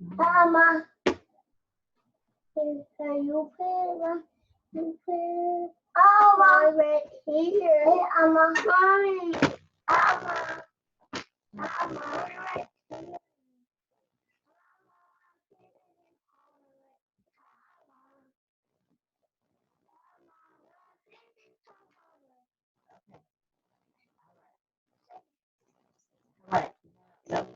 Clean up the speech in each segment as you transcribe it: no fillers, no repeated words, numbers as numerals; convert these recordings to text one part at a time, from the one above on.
Mama, can you put you put right here? Mommy, Mama, Mama. All right. No,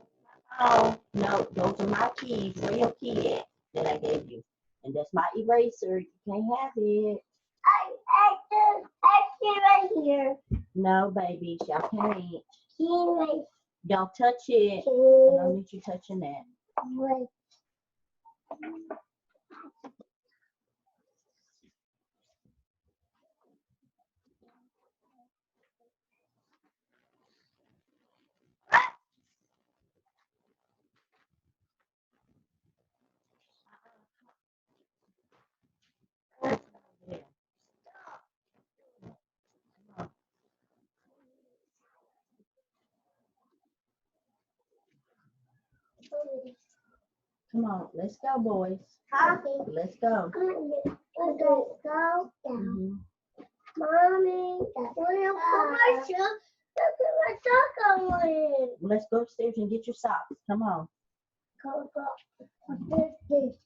oh, no, those are my keys. Where your key at that I gave you? And that's my eraser. You can't have it. I right here. No, baby, y'all can't. Key right Don't touch it. I don't need you touching that. here. Come on, let's go, boys. Let's go. Let's go. Mhm. Mommy, where you put my shoe? Look at my sock on it. Let's go upstairs and get your socks. Come on. Go. This.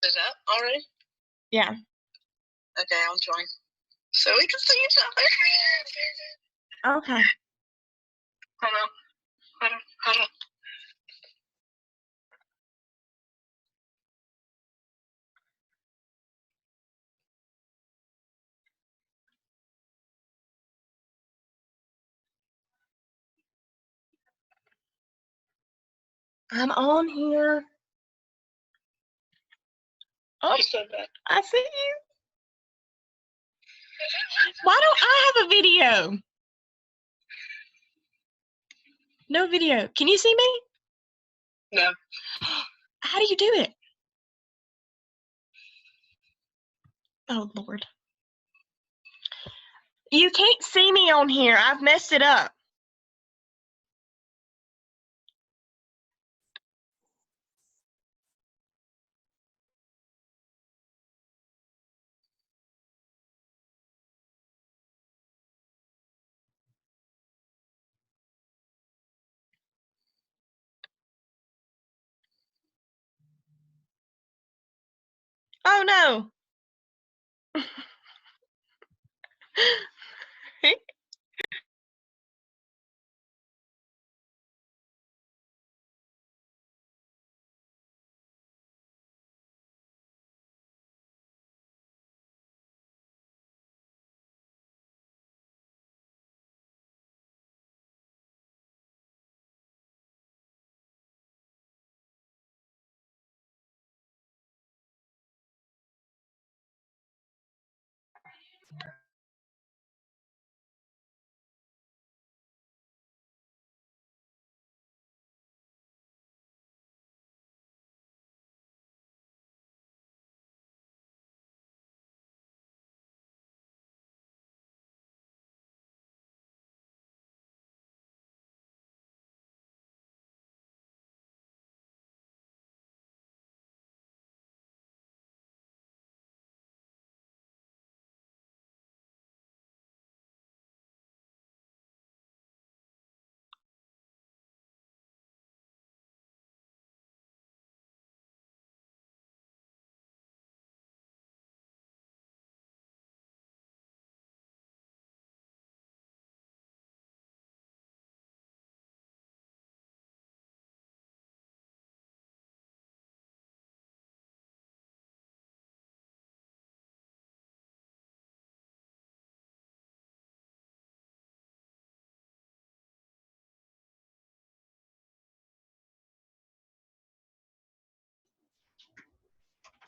Is it up already? Yeah. Okay, I'll join. So we can see each other. Okay. Hold on. Hold on. I'm on here. Oh, You said that. I see you. Why don't I have a video? No video. Can you see me? No. How do you do it? Oh, Lord. You can't see me on here. I've messed it up. Oh, no.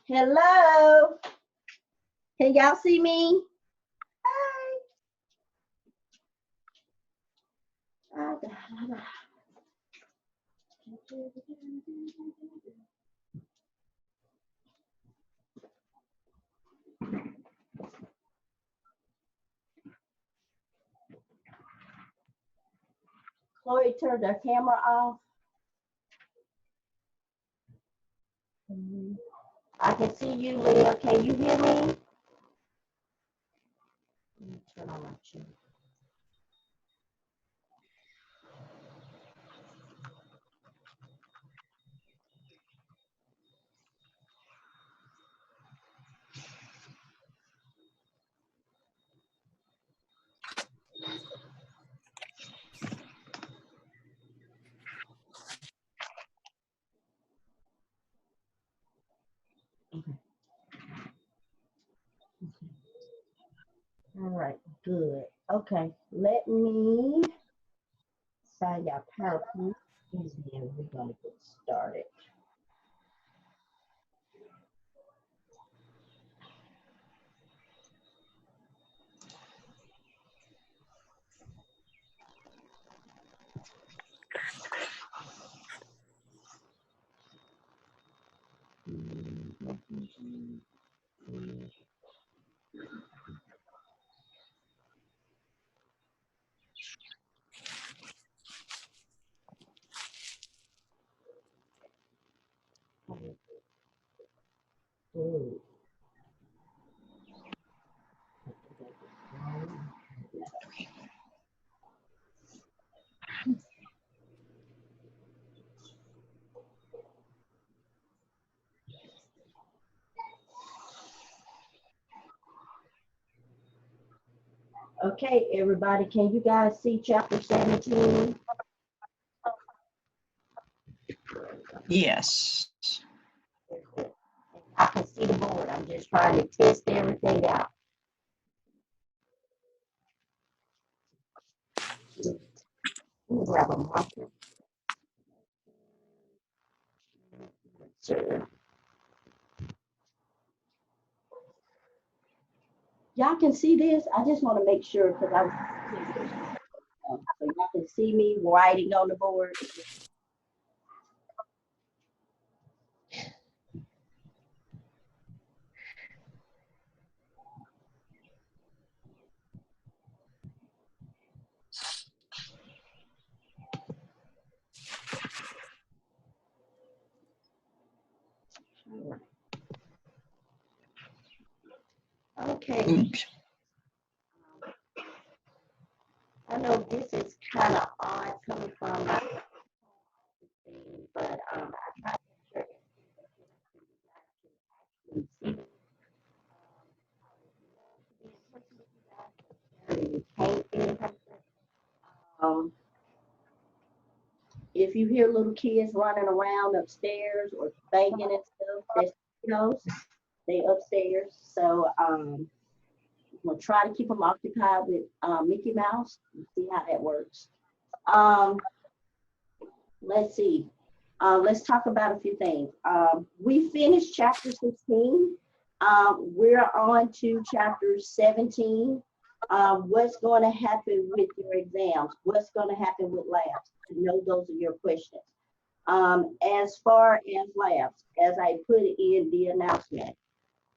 Hello. Can y'all see me? Hi. Chloe turned her camera off. I can see you, Leah. Can you hear me? Let me turn on my chin. All right, good. Okay, let me find our PowerPoint and then we're gonna get started. Good. Okay, everybody, can you guys see chapter 17? Yes. I can see the board. I'm just trying to test everything out. Let me grab a marker. Sure. Y'all can see this. I just want to make sure because I was so y'all can see me writing on the board. Okay. I know this is kind of odd coming from my thing, but I try to make sure you can't see. If you hear little kids running around upstairs or banging and stuff, that's those. They upstairs. So we'll try to keep them occupied with Mickey Mouse and see how that works. Let's see. Let's talk about a few things. We finished chapter 16. We're on to chapter 17. What's going to happen with your exams? What's going to happen with labs? I know those are your questions. As far as labs, as I put in the announcement,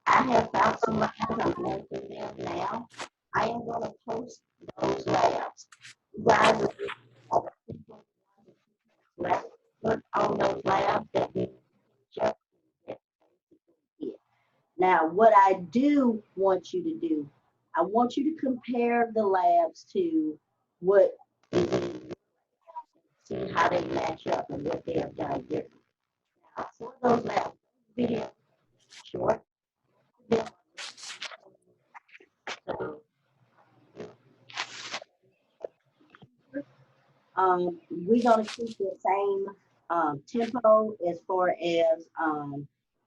I have found some labs. I'm going through them now. I am going to post those labs. You guys work on those labs that we just did. Now, what I do want you to do, I want you to compare the labs to what see how they match up and what they have done different. Now, for those labs, video short. We're gonna keep the same tempo as far as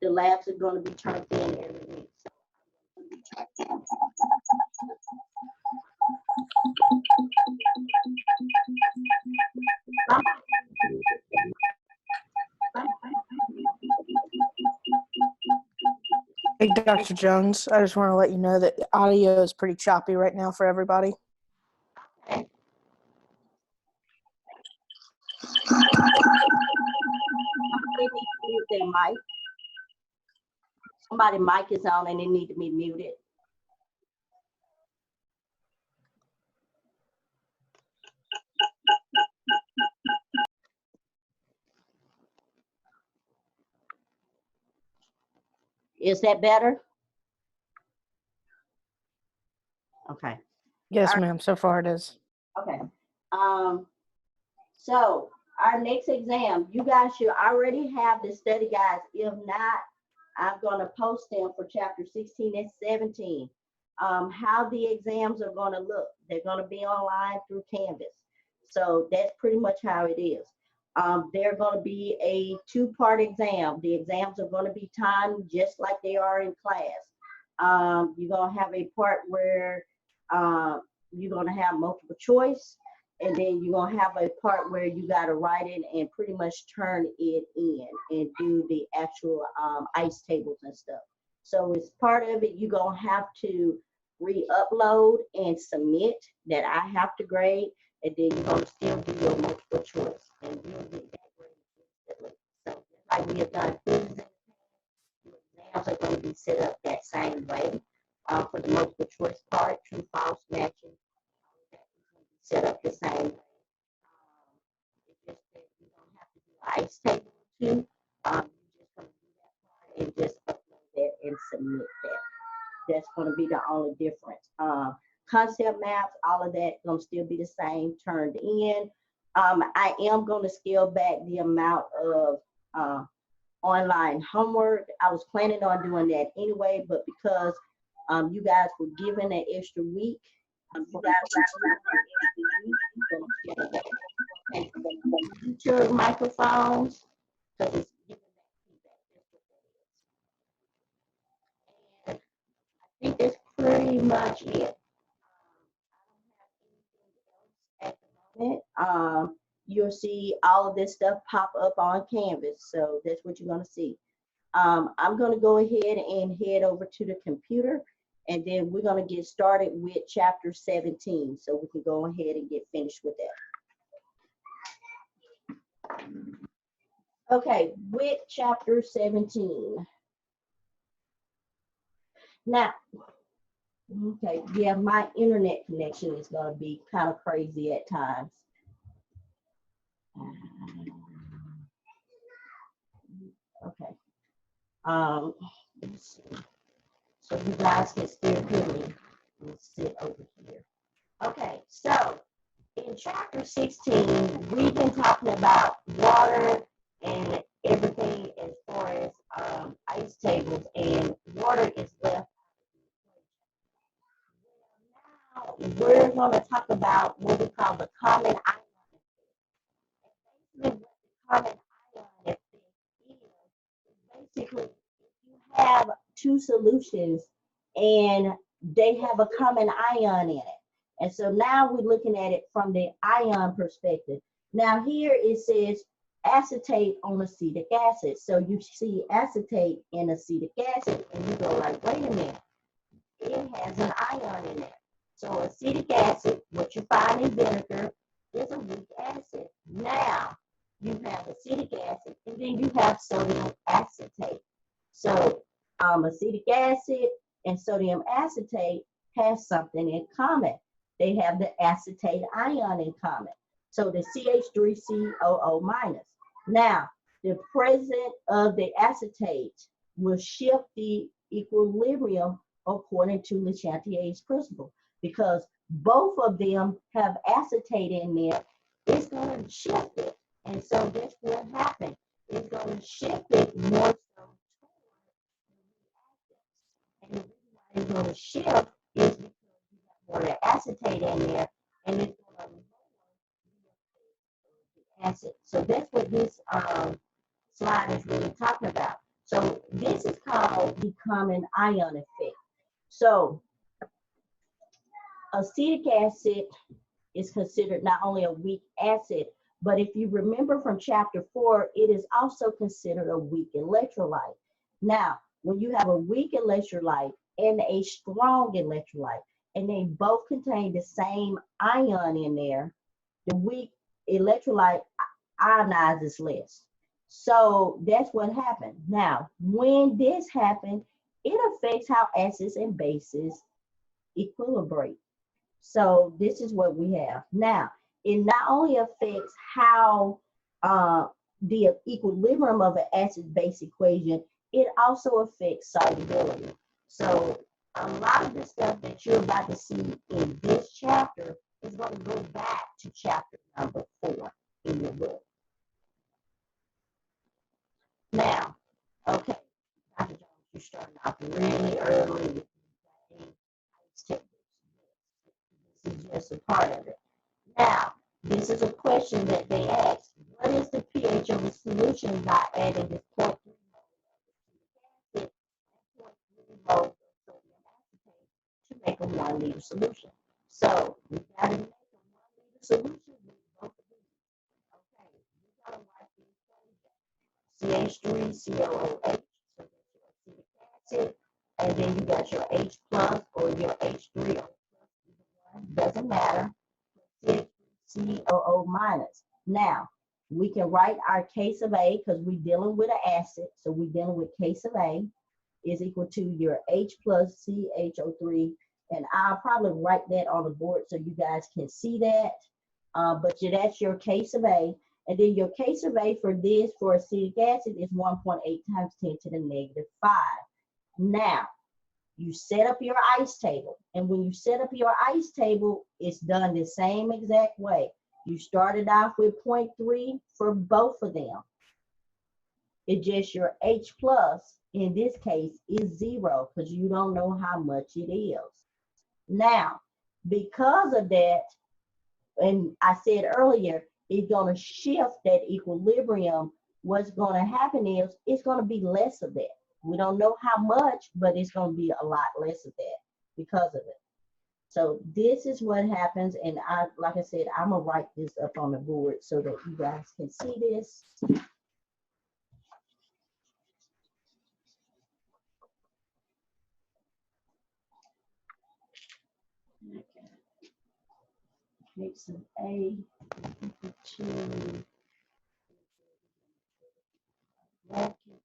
the labs are gonna be turned in every week. Hey, Dr. Jones, I just want to let you know that the audio is pretty choppy right now for everybody. Their mic. Somebody's mic is on and they need to be muted. Is that better? Okay. Yes, ma'am. So far it is. Okay. So our next exam, you guys should already have the study guides. If not, I'm going to post them for chapter 16 and 17. How the exams are going to look. They're going to be online through Canvas. So that's pretty much how it is. They're going to be a two-part exam. The exams are going to be timed just like they are in class. You're going to have a part where you're going to have multiple choice. And then you're going to have a part where you got to write it and pretty much turn it in and do the actual ice tables and stuff. So as part of it, you're going to have to re-upload and submit that I have to grade. And then you're going to still do your multiple choice. And you'll get that grade instantly. So like we have done quizzes, your exams are going to be set up that same way. For the multiple choice part, true, false, matching, set up the same way. It's just that you don't have to do an ice table too. You're just going to do that part and just upload that and submit that. That's going to be the only difference. Concept maps, all of that going to still be the same, turned in. I am going to scale back the amount of online homework. I was planning on doing that anyway, but because you guys were given an extra week, mute your microphones because it's giving that feedback. And I think that's pretty much it. I don't have anything else at the moment. You'll see all of this stuff pop up on Canvas, so that's what you're going to see. I'm going to go ahead and head over to the computer, and then we're going to get started with chapter 17, so we can go ahead and get finished with that. Okay, with chapter 17. Now, okay, yeah, my internet connection is going to be kind of crazy at times. Okay. Let's see. So you guys can still hear me. Let's sit over here. Okay, so in chapter 16, we've been talking about water and everything as far as ice tables, and water is left. Now we're going to talk about what we call the common ion effect. And basically, what the common ion effect is basically if you have two solutions and they have a common ion in it. And so now we're looking at it from the ion perspective. Now here it says acetate on acetic acid. So you see acetate in acetic acid and you go like, wait a minute, it has an ion in it. So acetic acid, what you find in vinegar, is a weak acid. Now you have acetic acid and then you have sodium acetate. So acetic acid and sodium acetate has something in common. They have the acetate ion in common. So the CH3COO minus. Now, the presence of the acetate will shift the equilibrium according to Le Chatelier's principle. Because both of them have acetate in there, it's going to shift it. And so that's what happened. It's going to shift it more so toward the reactants. And the reason why it's going to shift is because you have more acetate in there, and it's going to lower the acid. So that's what this slide is really talking about. So this is called the common ion effect. So acetic acid is considered not only a weak acid, but if you remember from chapter 4, it is also considered a weak electrolyte. Now, when you have a weak electrolyte and a strong electrolyte, and they both contain the same ion in there, the weak electrolyte ionizes less. So that's what happened. Now, when this happened, it affects how acids and bases equilibrate. So this is what we have. Now, it not only affects how the equilibrium of an acid-base equation, it also affects solubility. So a lot of the stuff that you're about to see in this chapter is going to go back to chapter number 4 in your book. Now, okay, Dr. Jones, you're starting off really early with ice tables. This is just a part of it. Now, this is a question that they ask. What is the pH of a solution by adding this 0.3 mole of acetic acid and 0.3 mole of sodium make a 1 liter solution. So we got to make a 1 liter solution with both of these. Okay, we got to write the equation. CH3COOH, so that's your acetic acid, and then you got your H plus or your H3O plus, either one, doesn't matter. COO minus. Now, we can write our case of A because we're dealing with an acid, so we're dealing with case of A is equal to your H plus CHO3, and I'll probably write that on the board so you guys can see that, but that's your case of A. And then your case of A for this, for acetic acid, is 1.8 times 10 to the negative 5. Now, you set up your ice table. And when you set up your ice table, it's done the same exact way. You started off with 0.3 for both of them. It's just your H plus, in this case, is 0 because you don't know how much it is. Now, because of that, and I said earlier, it's going to shift that equilibrium. What's going to happen is it's going to be less of that. We don't know how much, but it's going to be a lot less of that because of it. So this is what happens. And like I said, I'm going to write this up on the board so that you guys can see this. Okay. Case of A equal to brackets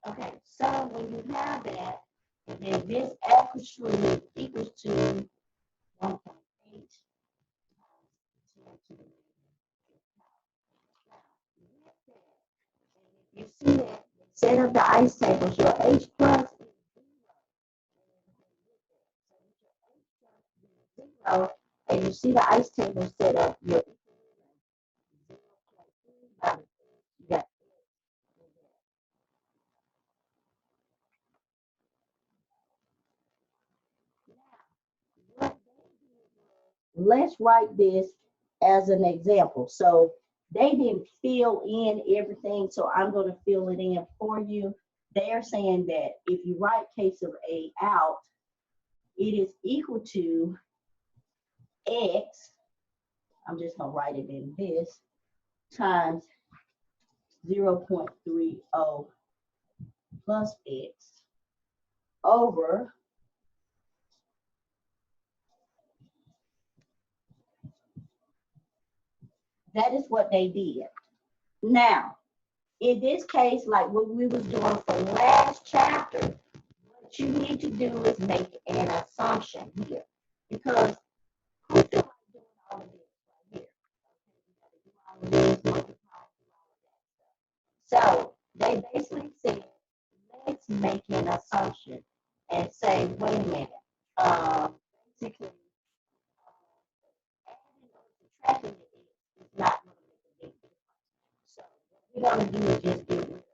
Okay, so when you have that, and then this actually equals to 1.8 times 10 to the you see that set of the ice tables, your H plus is 0, and you see the ice table set up, your 0.3, you got let's write this as an example. So they didn't fill in everything, so I'm going to fill it in for you. They're saying that if you write case of A out, it is equal to X, I'm just going to write it in this, times 0.30 plus X over, that is what they did. Now, in this case, like what we was doing for last chapter, what you need to do is make an assumption here. Because who feel like doing all of this right here? So they basically said, let's make an assumption and say, wait a minute. Basically, adding or subtracting it is not going to make a big difference. So what we're going to do is just get rid of that.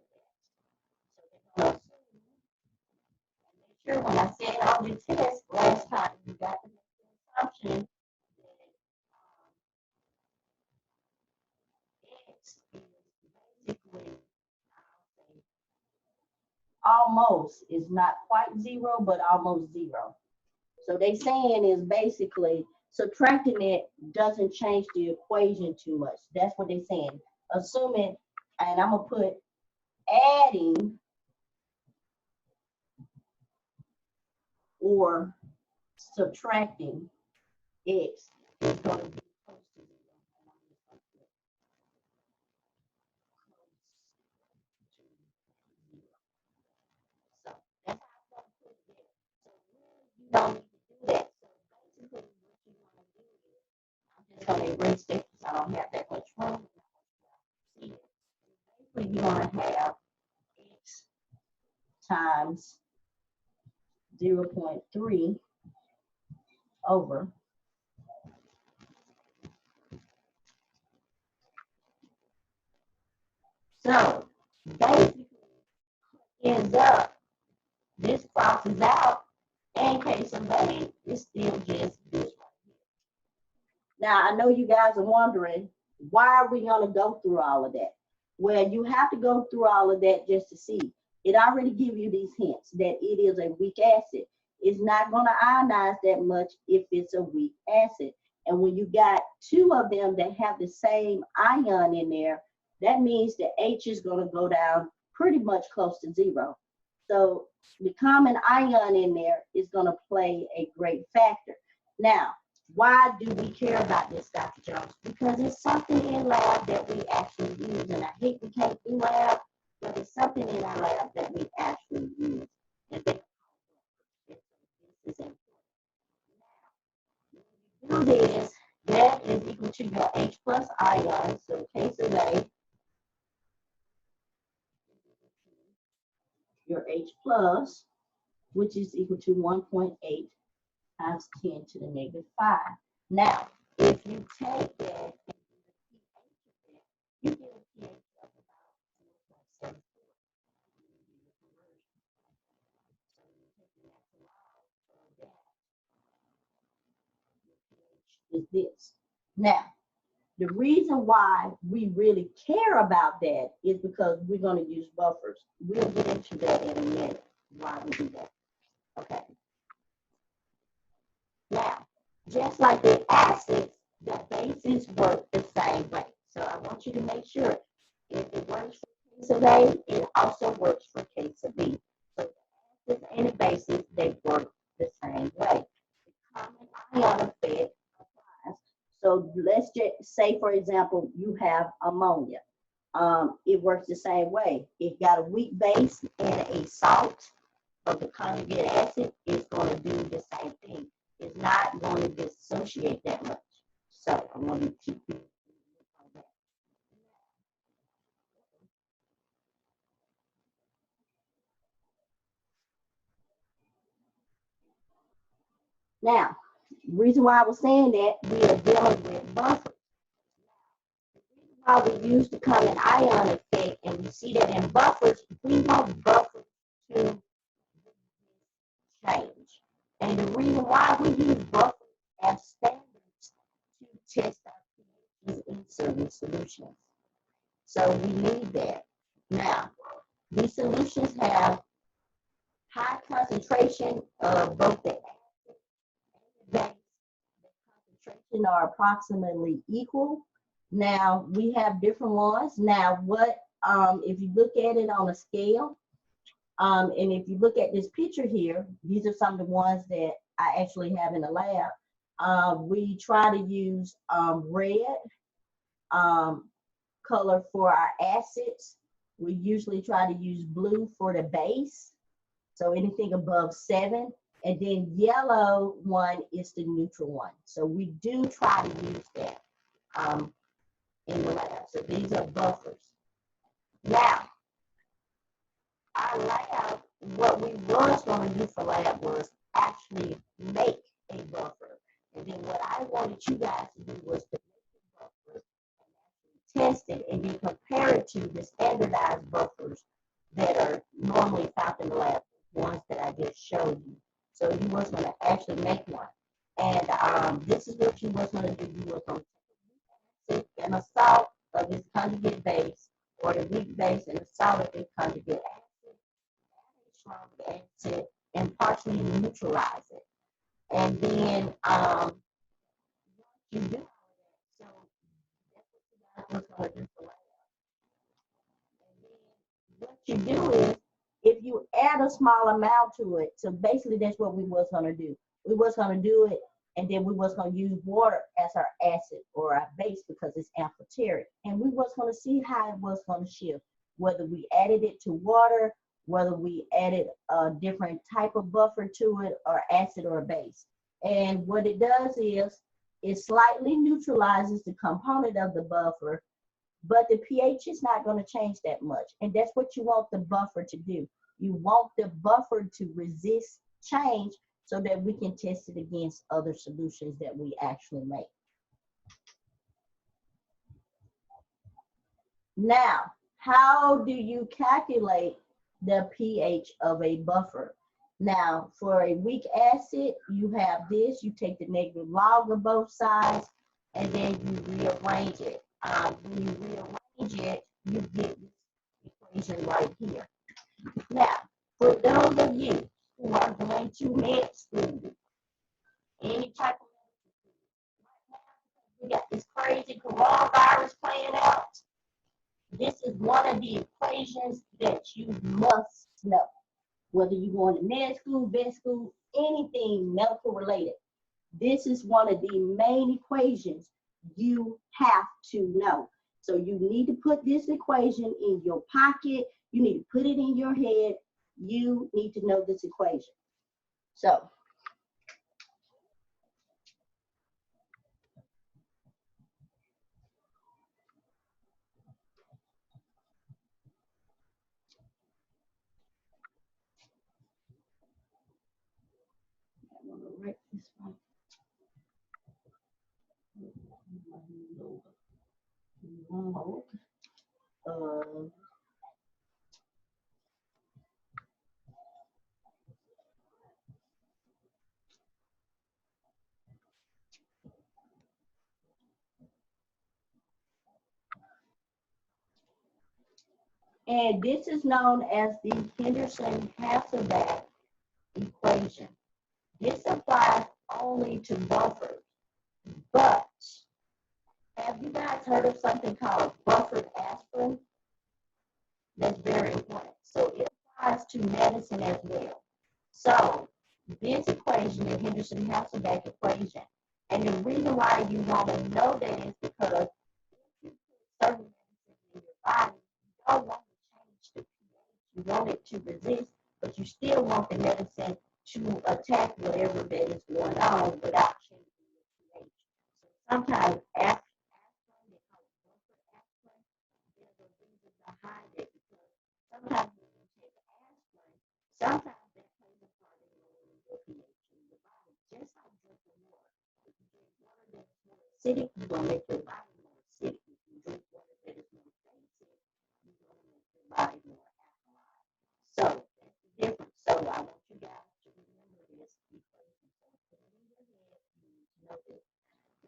So they're going to make sure when I said on the test last time, you got to make the assumption that X is basically almost, is not quite 0, but almost 0. So they saying is basically subtracting it doesn't change the equation too much. That's what they're saying. Assuming, and I'm going to put adding or subtracting X is going to be close to 0. So that's how I'm going to put it there. So you don't need to do that. So basically what you want to do is, I'm just going to erase this because I don't have that much room. See it. Basically you want to have X times 0.3 over. So basically ends up, this crosses out, and case of A is still just this. Now, I know you guys are wondering, why are we going to go through all of that? Well, you have to go through all of that just to see. It already gives you these hints that it is a weak acid. It's not going to ionize that much if it's a weak acid. And when you got two of them that have the same ion in there, that means the H is going to go down pretty much close to zero. So the common ion in there is going to play a great factor. Now, why do we care about this, Dr. Jones? Because it's something in lab that we actually use. And I hate we can't do lab, but it's something in our lab that we actually use. And this is important. Now, do this, that is equal to your H plus ion. So in case of A, your H plus, which is equal to 1.8 times 10 to the negative 5. Now, if you take that and you get a pH of about 0.74. Is this. Now, the reason why we really care about that is because we're going to use buffers. We'll get into that in a minute, why we do that. Okay. Now, just like the acids, the bases work the same way. So I want you to make sure if it works for case of A, it also works for case of B. So the acids and the bases, they work the same way. The common ion effect applies. So let's just say, for example, you have ammonia. It works the same way. It got a weak base and a salt of the conjugate acid, it's going to do the same thing. It's not going to dissociate that much. So I want to keep it on that. Now, the reason why I was saying that, we are dealing with buffers. The reason why we use the common ion effect, and we see that in buffers, we want buffers to change. And the reason why we use buffers as standards to test our pHs in certain solutions. So we need that. Now, these solutions have high concentration of both the acid and the base. The concentration are approximately equal. Now, we have different ones. Now, if you look at it on a scale, and if you look at this picture here, these are some of the ones that I actually have in the lab. We try to use red color for our acids. We usually try to use blue for the base. So anything above 7. And then yellow one is the neutral one. So we do try to use that in the lab. So these are buffers. Now, our lab, what we was going to do for lab was actually make a buffer. And then what I wanted you guys to do was to make a buffer and actually test it and then compare it to the standardized buffers that are normally found in the lab, ones that I just showed you. So you was going to actually make one. And this is what you was going to do. You was going to take and a salt of this conjugate base, or the weak base and the salt of this conjugate acid, strong acid, and partially neutralize it. And then you do all that. So that's what you guys was going to do for lab. And then what you do is, if you add a small amount to it, so basically that's what we was going to do. We was going to do it, and then we was going to use water as our acid or our base because it's amphoteric. And we was going to see how it was going to shift, whether we added it to water, whether we added a different type of buffer to it, or acid or base. And what it does is, it slightly neutralizes the component of the buffer, but the pH is not going to change that much. And that's what you want the buffer to do. You want the buffer to resist change so that we can test it against other solutions that we actually make. Now, how do you calculate the pH of a buffer? Now, for a weak acid, you have this. You take the negative log of both sides, and then you rearrange it. When you rearrange it, you get this equation right here. Now, for those of you who are going to med school, any type of, we got this crazy coronavirus playing out. This is one of the equations that you must know. Whether you go into med school, vet school, anything medical related, this is one of the main equations you have to know. So you need to put this equation in your pocket. You need to put it in your head. You need to know this equation. So I'm going to write this one. Log and this is known as the Henderson-Hasselbalch equation. This applies only to buffers, but have you guys heard of something called buffered aspirin? That's very important. So it applies to medicine as well. So this equation, the Henderson-Hasselbalch equation, and the reason why you want to know that is because if you put certain medicine in your body, you don't want to change the pH. You want it to resist, but you still want the medicine to attack whatever that is going on without changing the pH. So sometimes after they call it buffered aspirin, there's a reason behind it because sometimes when you take aspirin, sometimes that plays a part in lowering your pH in your body, just like drinking water. If you drink water that's more acidic, you're going to make your body more acidic. If you drink water that is more basic, you're going to make your body more alkaline. So that's the difference. So I want you guys to remember this equation. So put it in your head. You need to know this.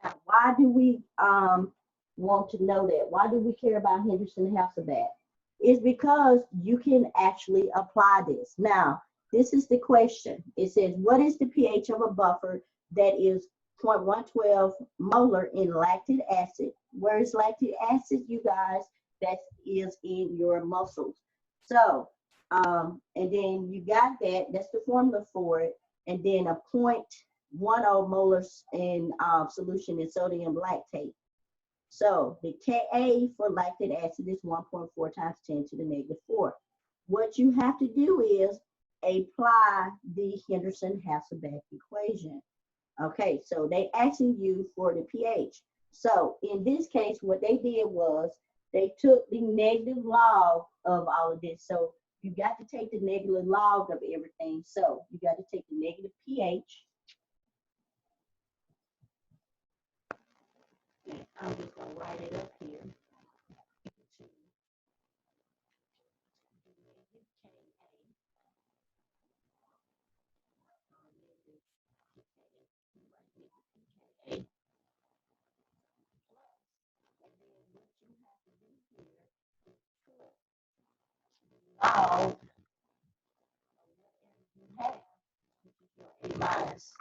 Now, why do we want to know that? Why do we care about Henderson-Hasselbalch? It's because you can actually apply this. Now, this is the question. It says, what is the pH of a buffer that is 0.112 molar in lactic acid? Where is lactic acid, you guys? That is in your muscles. So, and then you got that. That's the formula for it. And then a 0.10 molar in solution in sodium lactate. So the Ka for lactic acid is 1.4 times 10 to the negative 4. What you have to do is apply the Henderson-Hasselbalch equation. Okay, so they asking you for the pH. So in this case, what they did was they took the negative log of all of this. So you got to take the negative log of everything. So you got to take the negative pH. I'm just going to write it up here. Log A minus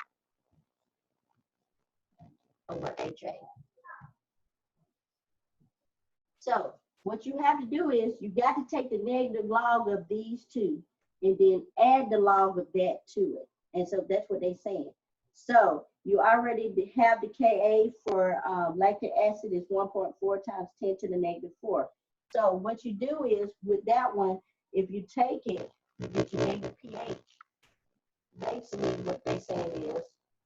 over HA. So what you have to do is you got to take the negative log of these two and then add the log of that to it. And so that's what they're saying. So you already have the Ka for lactic acid is 1.4 times 10 to the negative 4. So what you do is with that one, if you take it, you get your negative pH. Basically what they're saying is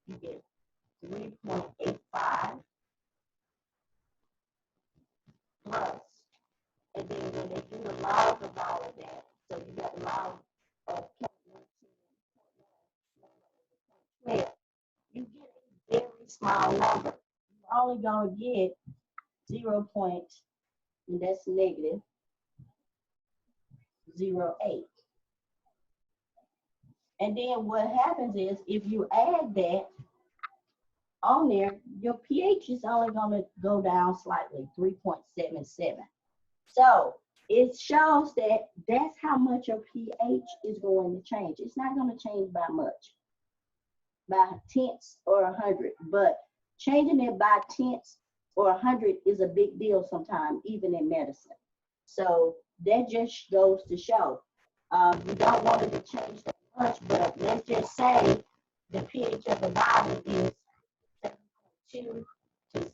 you get 3.85 plus. And then when they do the log of all of that, so you got the log of 0.12 small number, you're only going to get 0 point, and that's negative 0.08. And then what happens is if you add that on there, your pH is only going to go down slightly, 3.77. So it shows that that's how much your pH is going to change. It's not going to change by much, by tenths or 100, but changing it by tenths or 100 is a big deal sometimes, even in medicine. So that just goes to show. You don't want it to change that much, but let's just say the pH of the body is 7.2 to 7.4.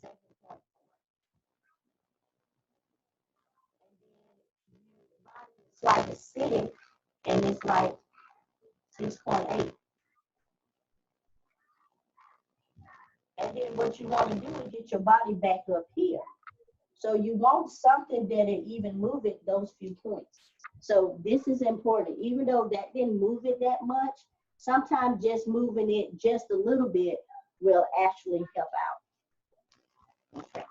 It's like acidic, and it's like 6.8. And then what you want to do is get your body back up here. So you want something that'll even move it those few points. So this is important. Even though that didn't move it that much, sometimes just moving it just a little bit will actually help out. Okay.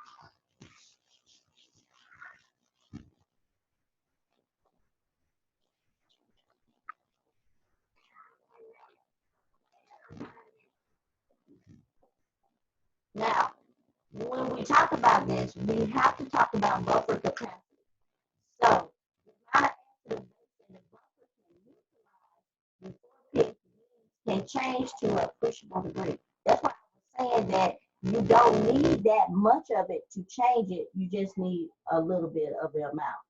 Now, when we talk about this, we have to talk about buffer capacity. So, the amount of acid in the buffer can change to a appreciable degree. That's why I was saying that you don't need that much of it to change it. You just need a little bit of the amount.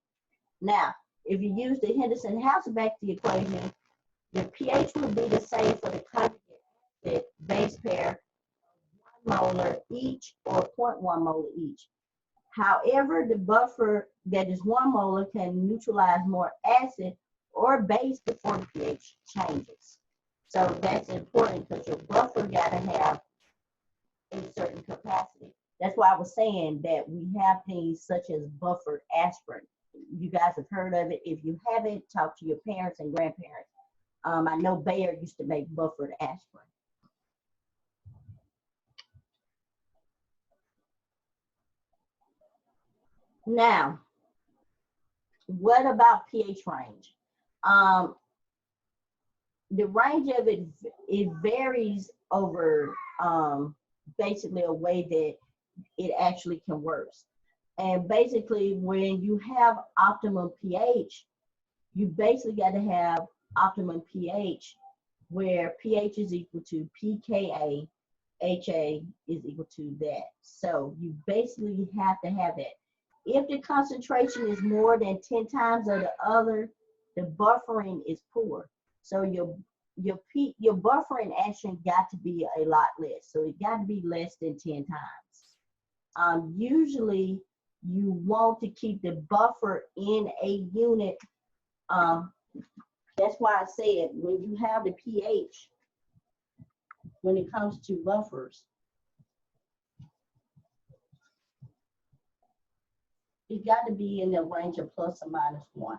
Now, if you use the Henderson-Hasselbalch equation, the pH would be the same for the conjugate acid base pair, 1 molar each or 0.1 molar each. However, the buffer that is 1 molar can neutralize more acid or base before the pH changes. So that's important because your buffer got to have a certain capacity. That's why I was saying that we have things such as buffered aspirin. You guys have heard of it. If you haven't, talk to your parents and grandparents. I know Bayer used to make buffered aspirin. Now, what about pH range? The range of it varies over basically a way that it actually can work. And basically, when you have optimum pH, you basically got to have optimum pH where pH is equal to pKa, HA is equal to that. So you basically have to have that. If the concentration is more than 10 times of the other, the buffering is poor. So your buffering action got to be a lot less. So it got to be less than 10 times. Usually you want to keep the buffer in a unit. That's why I said when you have the pH, when it comes to buffers, it got to be in the range of plus or minus 1.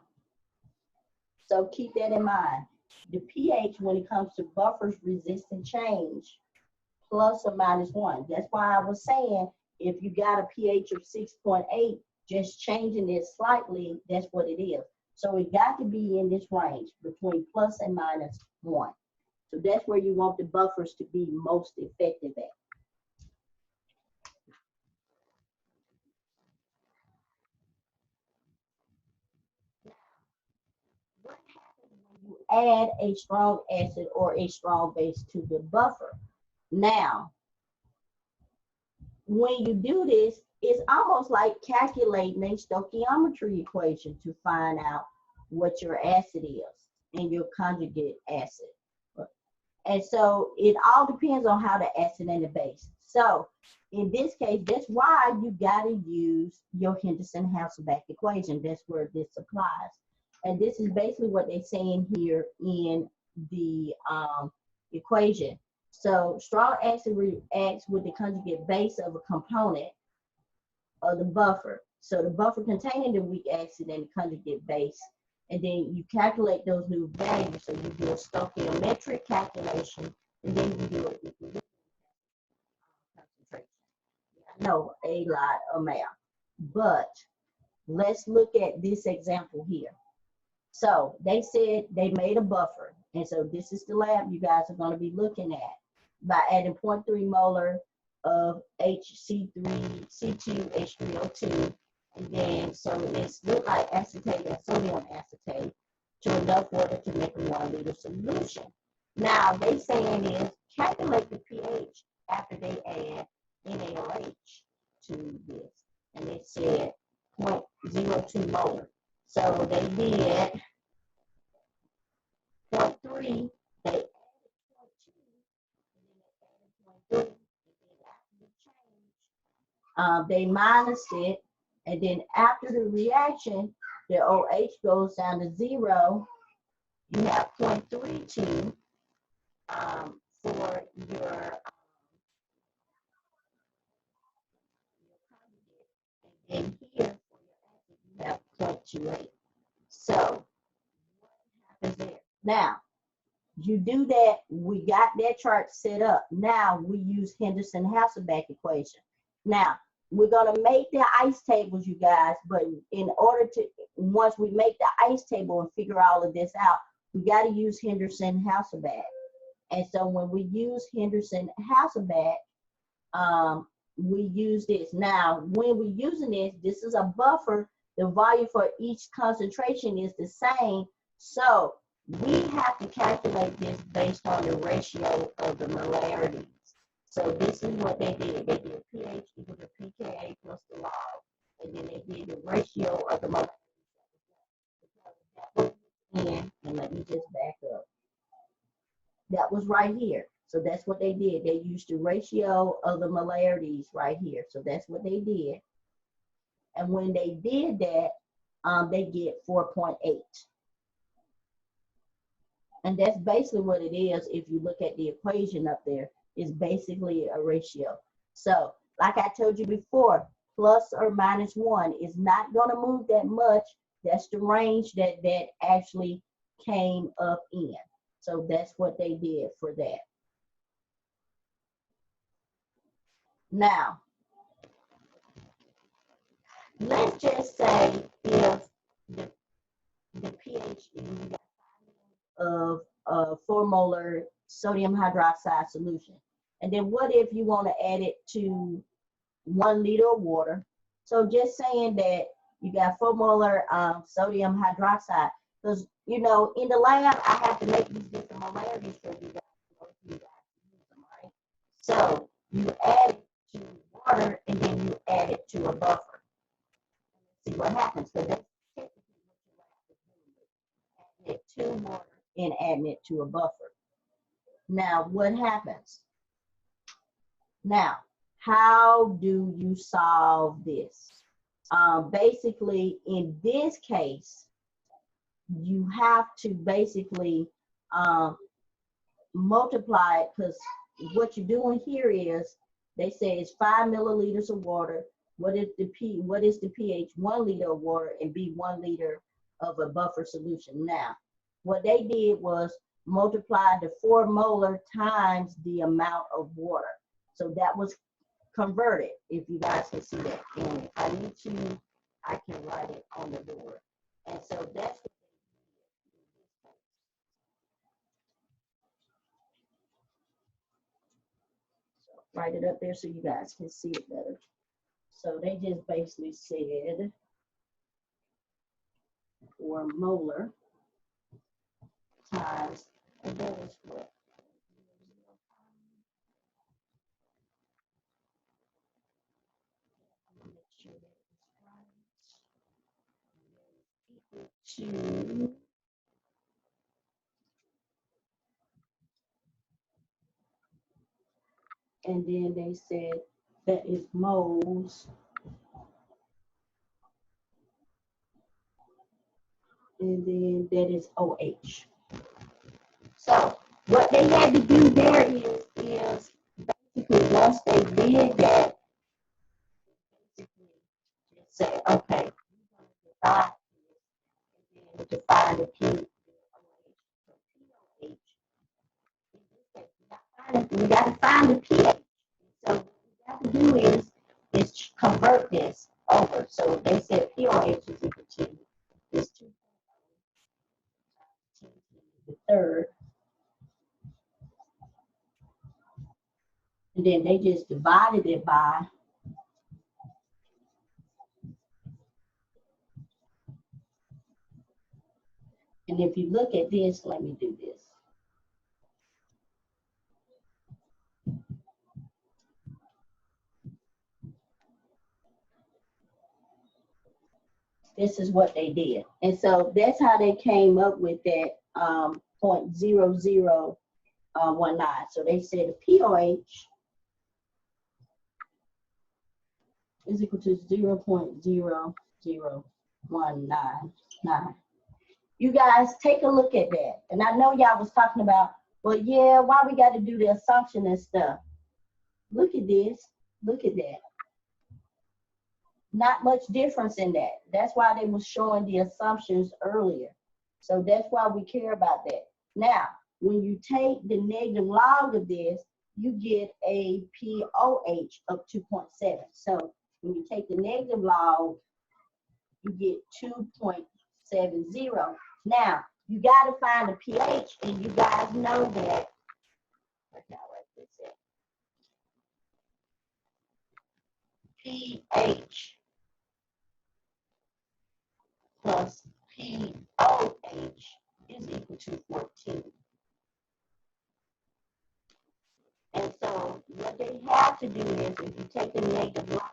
So keep that in mind. The pH, when it comes to buffers resistant change, plus or minus 1. That's why I was saying if you got a pH of 6.8, just changing it slightly, that's what it is. So it got to be in this range between plus and minus 1. So that's where you want the buffers to be most effective at. What happens when you add a strong acid or a strong base to the buffer? Now, when you do this, it's almost like calculating a stoichiometry equation to find out what your acid is and your conjugate acid. And so it all depends on how the acid and the base. So in this case, that's why you got to use your Henderson-Hasselbalch equation. That's where this applies. And this is basically what they're saying here in the equation. So strong acid reacts with the conjugate base of a component of the buffer. So the buffer containing the weak acid and the conjugate base. And then you calculate those new values. So you do a stoichiometric calculation, and then you do it with the concentration. know a lot of math. But let's look at this example here. So they said they made a buffer. And so this is the lab you guys are going to be looking at by adding 0.3 molar of HC3C2H3O2. And then so it's look like acetate and sodium acetate to enough water to make a 1 liter solution. Now they saying is calculate the pH after they add NaOH to this. And they said 0.02 molar. So they did 0.3, they added 0.2, and then they added 0.3, and then after the change, they minus it, and then after the reaction, the OH goes down to 0. You have 0.32 for your and here for your acid, you have 0.28. So what happens there? Now, you do that, we got that chart set up. Now we use Henderson-Hasselbalch equation. Now, we're gonna make the ice tables, you guys, but in order to, once we make the ice table and figure all of this out, we gotta use Henderson-Hasselbalch. And so when we use Henderson-Hasselbalch, we use this. Now, when we're using this, this is a buffer. The volume for each concentration is the same. So we have to calculate this based on the ratio of the molarities. So this is what they did. They did pH equal to pKa plus the log. And then they did the ratio of the molarities. And let me just back up. That was right here. So that's what they did. They used the ratio of the molarities right here. So that's what they did. And when they did that, they get 4.8. And that's basically what it is. If you look at the equation up there, it's basically a ratio. So like I told you before, plus or minus 1 is not going to move that much. That's the range that actually came up in. So that's what they did for that. Now, let's just say if the pH of 4 molar sodium hydroxide solution. And then what if you want to add it to 1 liter of water? So just saying that you got 4 molar sodium hydroxide, because you know in the lab I have to make these different molarities for you guys use them, right? So you add it to water and then you add it to a buffer. See what happens. So that's typically what you have to do. Add it to water and adding it to a buffer. Now, what happens? Now, how do you solve this? Basically, in this case, you have to basically multiply it, because what you're doing here is, they say it's 5 milliliters of water. What is the pH? 1 liter of water, and B 1 liter of a buffer solution. Now, what they did was multiply the 4 molar times the amount of water. So that was converted, if you guys can see that. And if I need to, I can write it on the board. And so that's what write it up there so you guys can see it better. So they just basically said 4 molar times, and that is what? Make sure that it's right. Equal to, and then they said that is moles, and then that is OH. So what they had to do there is basically once they did that, basically just say, okay, we're going to divide the pH. We got to find the pH. So what we got to do is convert this over. So they said pOH is equal to this 2 to the third. And then they just divided it by, and if you look at this, let me do this. This is what they did. And so that's how they came up with that 0.0019. So they said the pOH is equal to 0.00199. You guys take a look at that. And I know y'all was talking about, well, yeah, why we got to do the assumption and stuff. Look at this. Look at that. Not much difference in that. That's why they were showing the assumptions earlier. So that's why we care about that. Now, when you take the negative log of this, you get a pOH of 2.7. So when you take the negative log, you get 2.70. Now, you got to find a pH, and you guys know that. pH plus pOH is equal to 14. And so what they have to do is, if you take the negative log,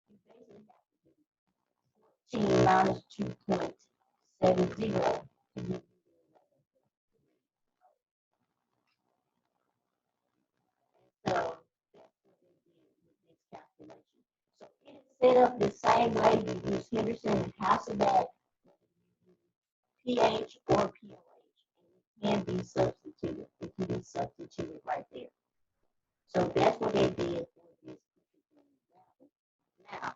you basically have to do 14 minus 2.70. So that's what they did with this calculation. So it is set up the same way you use Henderson and Hasselbalch, pH or pOH. And it can be substituted. It can be substituted right there. So that's what they did for this particular example. Now,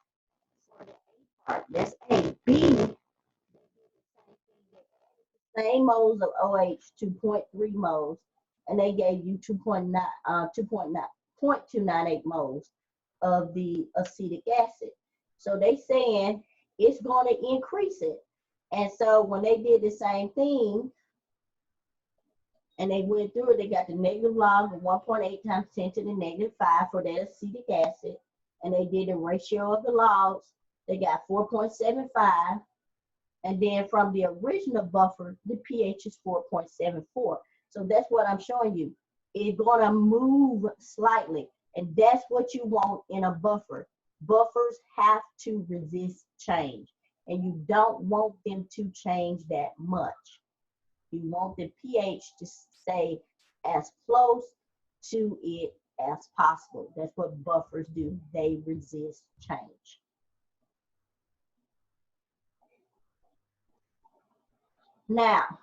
for the A part, that's A. B, they did the same moles of OH, 2.3 moles, and they gave you 0.298 moles of the acetic acid. So they saying it's going to increase it. And so when they did the same thing, and they went through it, they got the negative log of 1.8 times 10 to the negative 5 for that acetic acid. And they did the ratio of the logs. They got 4.75. And then from the original buffer, the pH is 4.74. So that's what I'm showing you. It's going to move slightly. And that's what you want in a buffer. Buffers have to resist change. And you don't want them to change that much. You want the pH to stay as close to it as possible. That's what buffers do. They resist change. Now,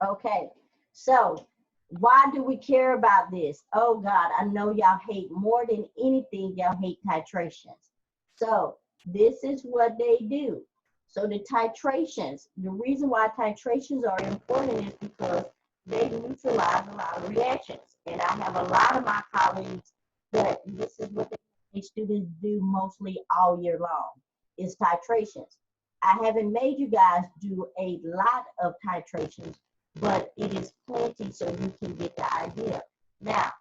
okay, so why do we care about this? Oh God, I know y'all hate more than anything, y'all hate titrations. So this is what they do. So the titrations, the reason why titrations are important is because they neutralize a lot of reactions. And I have a lot of my colleagues that this is what the students do mostly all year long, is titrations. I haven't made you guys do a lot of titrations, but it is plenty so you can get the idea. Now,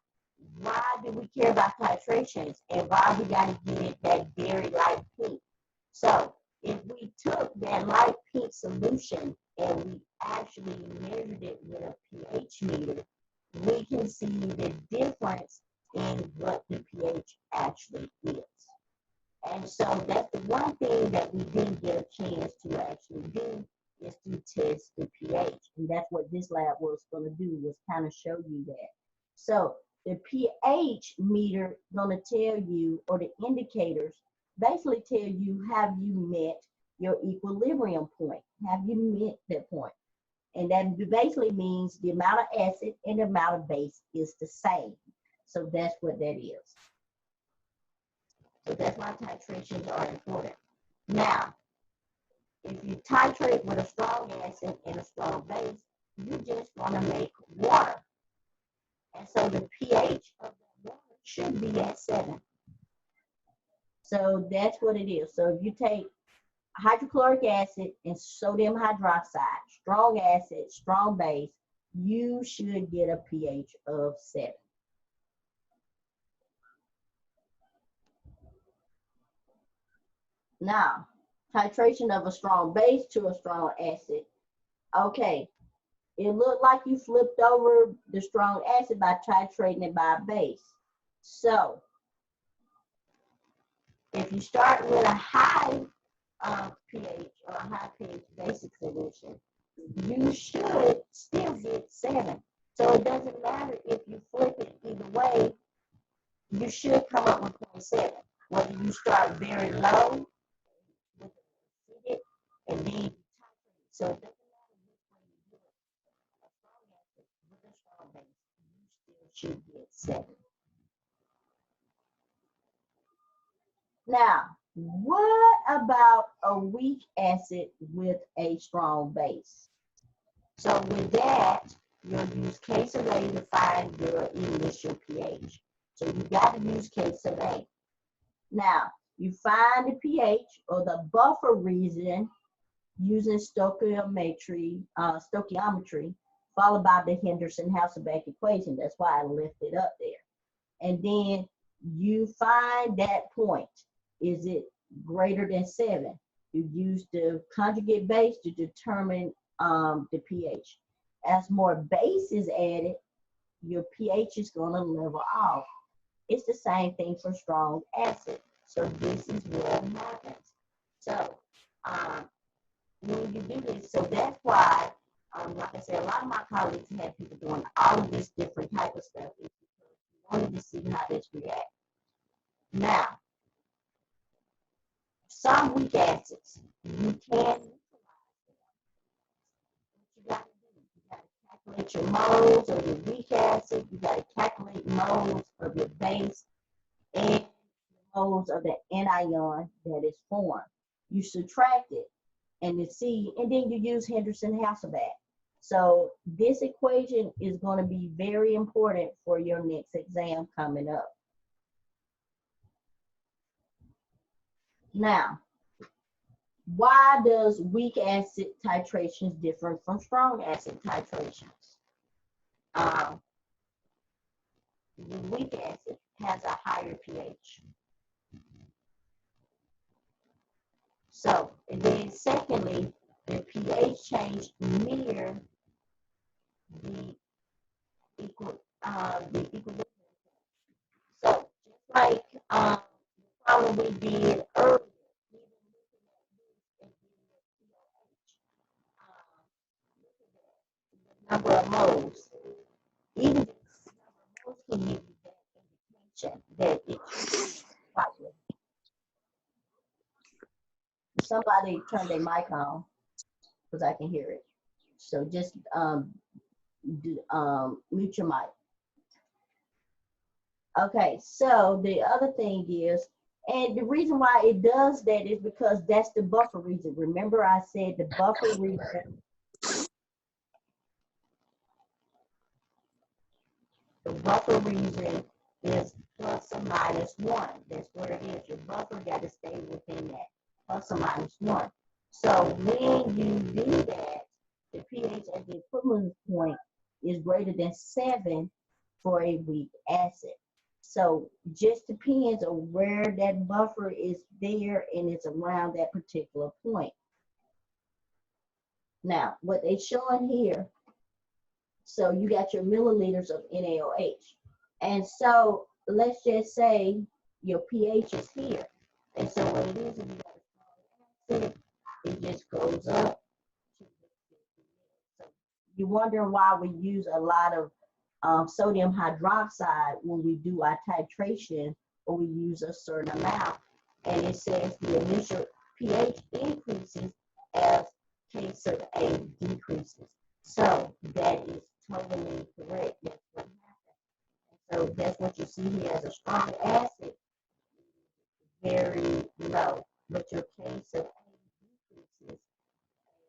why do we care about titrations and why we got to get it that very light pink? So if we took that light pink solution and we actually measured it with a pH meter, we can see the difference in what the pH actually is. And so that's the one thing that we didn't get a chance to actually do, is to test the pH. And that's what this lab was going to do, was kind of show you that. So the pH meter going to tell you, or the indicators basically tell you, have you met your equilibrium point? Have you met that point? And that basically means the amount of acid and the amount of base is the same. So that's what that is. So that's why titrations are important. Now, if you titrate with a strong acid and a strong base, you just want to make water. And so the pH of the water should be at 7. So that's what it is. So if you take hydrochloric acid and sodium hydroxide, strong acid, strong base, you should get a pH of 7. Now, titration of a strong base to a strong acid. Okay, it looked like you flipped over the strong acid by titrating it by a base. So, if you start with a high pH or a high pH basic solution, you should still get 7. So it doesn't matter if you flip it either way, you should come up with 0.7. Whether you start very low with acidic and then you titrate. So it doesn't matter which way you do it. A strong acid with a strong base, you still should get 7. Now, what about a weak acid with a strong base? So with that, you'll use case of A to find your initial pH. So you got to use case of A. Now, you find the pH or the buffer region using stoichiometry, followed by the Henderson-Hasselbalch equation. That's why I left it up there. And then you find that point. Is it greater than 7? You use the conjugate base to determine the pH. As more base is added, your pH is going to level off. It's the same thing for strong acid. So this is what happens. So when you do this, so that's why, like I said, a lot of my colleagues have people doing all of this different type of stuff. It's because we wanted to see how this reacts. Now, some weak acids, you can you got to do. You got to calculate your moles of your weak acid. You got to calculate moles of your base and moles of the anion that is formed. You subtract it and you see, and then you use Henderson-Hasselbalch. So this equation is going to be very important for your next exam coming up. Now, why does weak acid titrations differ from strong acid titrations? The weak acid has a higher pH. So, and then secondly, the pH change near the equilibrium. So, just like the problem we did earlier, even looking at this and giving the number of moles, even the number of moles can give you that indication that it's slightly. Somebody turn their mic on because I can hear it. So just mute your mic. Okay, so the other thing is, and the reason why it does that is because that's the buffer region. Remember I said the buffer region, is plus or minus 1. That's what it is. Your buffer got to stay within that, plus or minus 1. So when you do that, the pH at the equivalence point is greater than 7 for a weak acid. So just depends on where that buffer is there and it's around that particular point. Now, what they're showing here, so you got your milliliters of NaOH. And so let's just say your pH is here. And so what it is, if you got a strong acid, it just goes up. So you're wondering why we use a lot of sodium hydroxide when we do our titration, or we use a certain amount, and it says the initial pH increases as case of A decreases. So that is totally correct. That's what happens. So that's what you see here as a strong acid, very low, but your case of A decreases as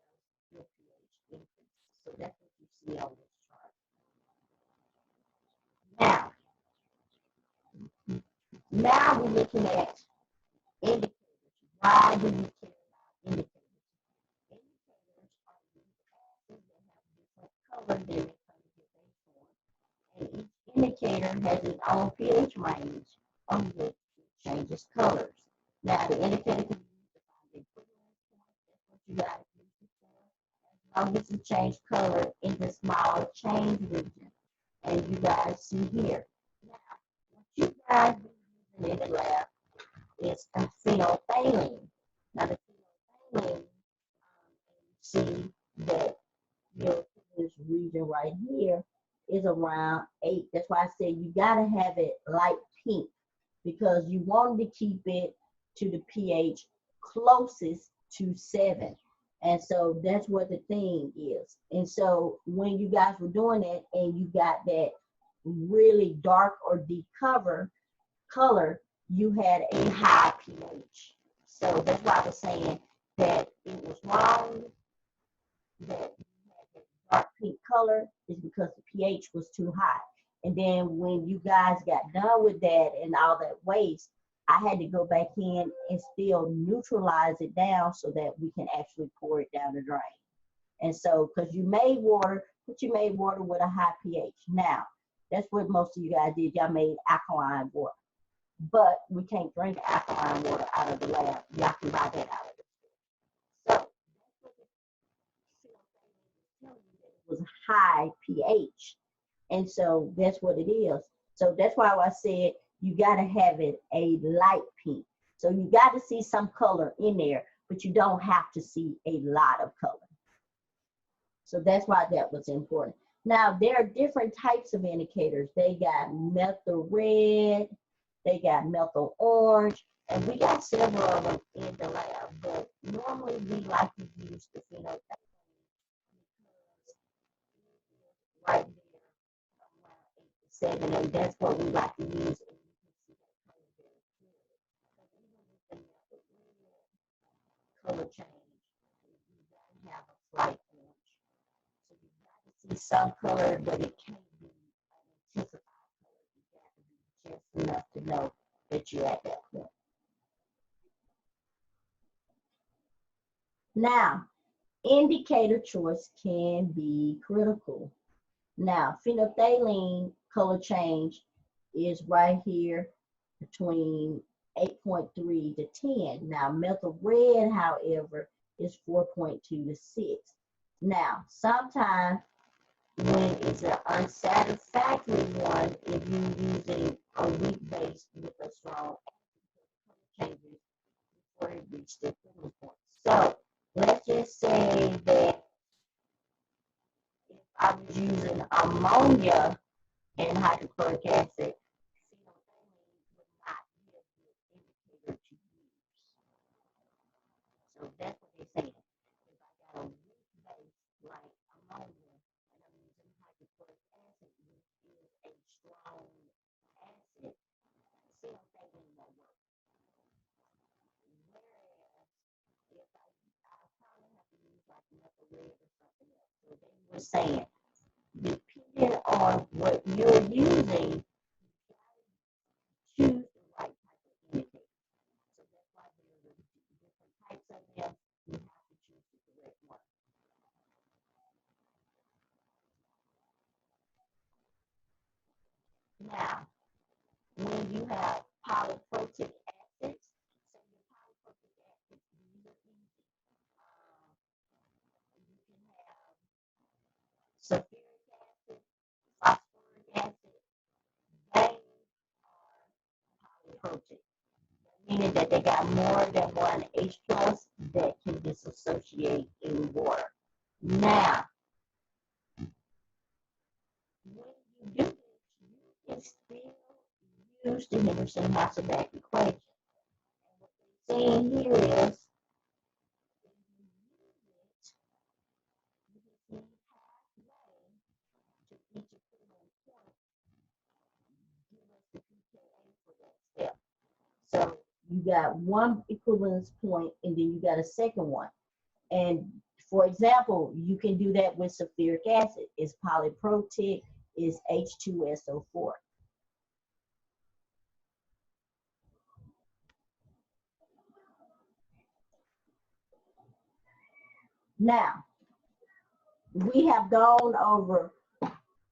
your pH increases. So that's what you see on this chart. Now we're looking at indicators. Why do you care about indicators? Indicators are these acids that have different colors than they come to base form. And each indicator has its own pH range on which it changes colors. Now, the indicator can be used to find the equivalence point. That's what you got to use it for. As long as you change color in the small change region. And you guys see here. Now, what you guys be using in the lab is a phenolphthalein. Now, the phenolphthalein, you see that this region right here is around 8. That's why I said you got to have it light pink because you want to keep it to the pH closest to 7. And so that's what the thing is. And so when you guys were doing it and you got that really dark or deep color, you had a high pH. So that's why I was saying that it was wrong that you had that dark pink color is because the pH was too high. And then when you guys got done with that and all that waste, I had to go back in and still neutralize it down so that we can actually pour it down the drain. And so, because you made water, but you made water with a high pH. Now, that's what most of you guys did. Y'all made alkaline water. But we can't drink alkaline water out of the lab. Y'all can buy that out of the store. So, it was high pH. And so that's what it is. So that's why I said you got to have it a light pink. So you got to see some color in there, but you don't have to see a lot of color. So that's why that was important. Now, there are different types of indicators. They got methyl red, they got methyl orange, and we got several of them in the lab. But normally we like to use the phenolphthalein right there around 8 to 7, and that's what we like to use. Color change, you gotta have a slight orange. So you gotta see some color, but it can't be an intensified color. You gotta be just enough to know that you're at that point. Now, indicator choice can be critical. Now, phenolphthalein color change is right here between 8.3 to 10. Now, methyl red, however, is 4.2 to 6. Now, sometimes when it's an unsatisfactory one, if you're using a weak base with a strong changes before it reaches the equivalent point. So, let's just say that if I was using ammonia and hydrochloric acid, so that's what they're saying. If I got a weak base like ammonia and I'm using hydrochloric acid, which is a strong acid, phenolphthalein won't work. Whereas if I probably have to use like methyl red or something else. So they were saying, depending on what you're using, choose the right type of indicator. So that's why there are different types of them. You have to choose the correct one. Now, when you have polyprotic acids, so your polyprotic acids, these are easy. You can have sulfuric acid, phosphoric acid, they are polyprotic, meaning that they got more than one H plus that can dissociate in water. Now, when you do this, you can still use the Henderson-Hasselbalch equation. And what they're saying here is, if you use it, you can see pathway to each equivalent point, give us the pKa for that step. So you got one equivalence point and then you got a second one. And for example, you can do that with sulfuric acid. It's polyprotic, is H2SO4. Now, we have gone over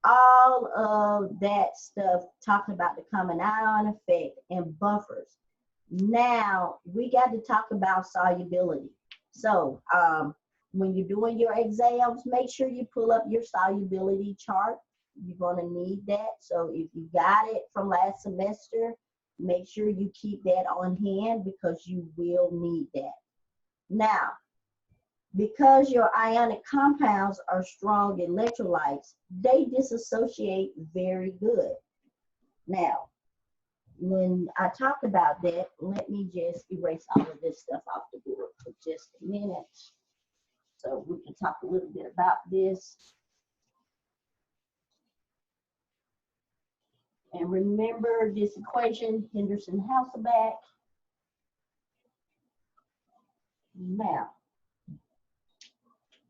all of that stuff, talking about the common ion effect and buffers. Now, we got to talk about solubility. So, when you're doing your exams, make sure you pull up your solubility chart. You're going to need that. So, if you got it from last semester, make sure you keep that on hand because you will need that. Now, because your ionic compounds are strong electrolytes, they dissociate very good. Now, when I talk about that, let me just erase all of this stuff off the board for just a minute so we can talk a little bit about this. And remember this equation, Henderson-Hasselbalch. Now,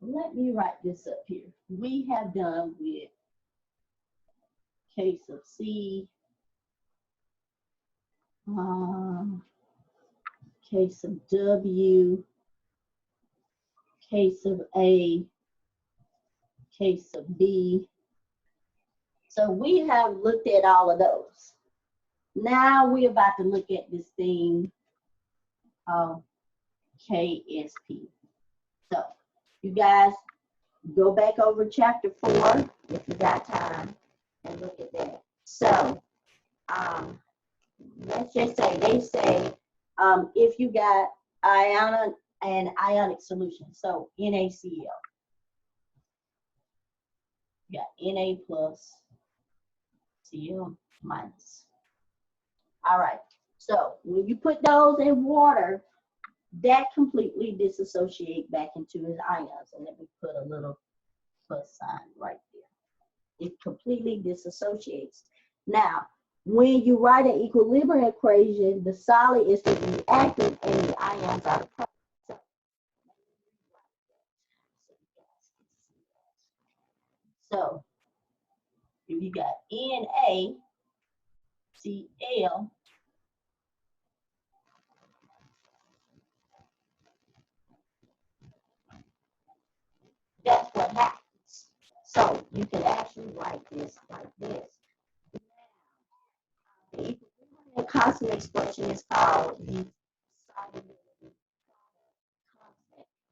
let me write this up here. We have done with case of C, case of W, case of A, case of B. So we have looked at all of those. Now we're about to look at this thing of KSP. So you guys go back over chapter 4 if you got time and look at that. So let's just say, they say if you got ionic solution, so NaCl, you got Na plus, Cl minus. All right, so when you put those in water, that completely dissociate back into its ions. And let me put a little plus sign right there. It completely dissociates. Now, when you write an equilibrium equation, the solid is the reactant and the ions are the product. So, if you got NaCl, that's what happens. So, you can actually write this like this. The equilibrium constant expression is called the solubility constant.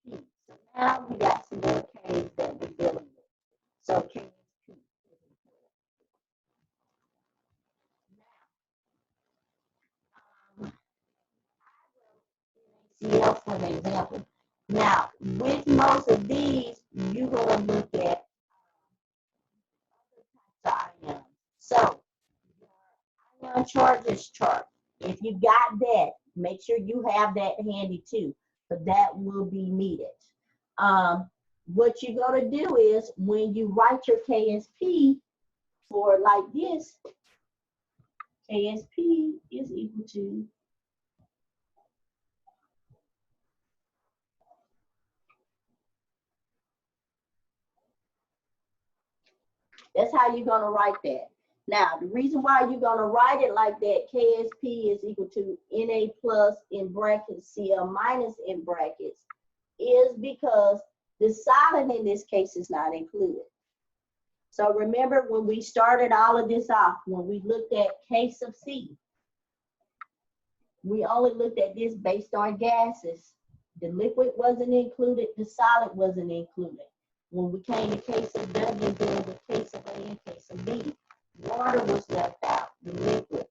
So now we got some more K's that we're dealing with. So KSP is important. CL for an example. Now, with most of these, you're going to look at ions. So, ion charges chart. If you got that, make sure you have that handy too, but that will be needed. What you're going to do is when you write your KSP for like this, KSP is equal to that's how you're going to write that. Now, the reason why you're going to write it like that, KSP is equal to Na plus in brackets, Cl minus in brackets, is because the solid in this case is not included. So remember when we started all of this off, when we looked at case of C, we only looked at this based on gases. The liquid wasn't included, the solid wasn't included. When we came to case of W, then the case of A and case of B, water was left out, the liquid was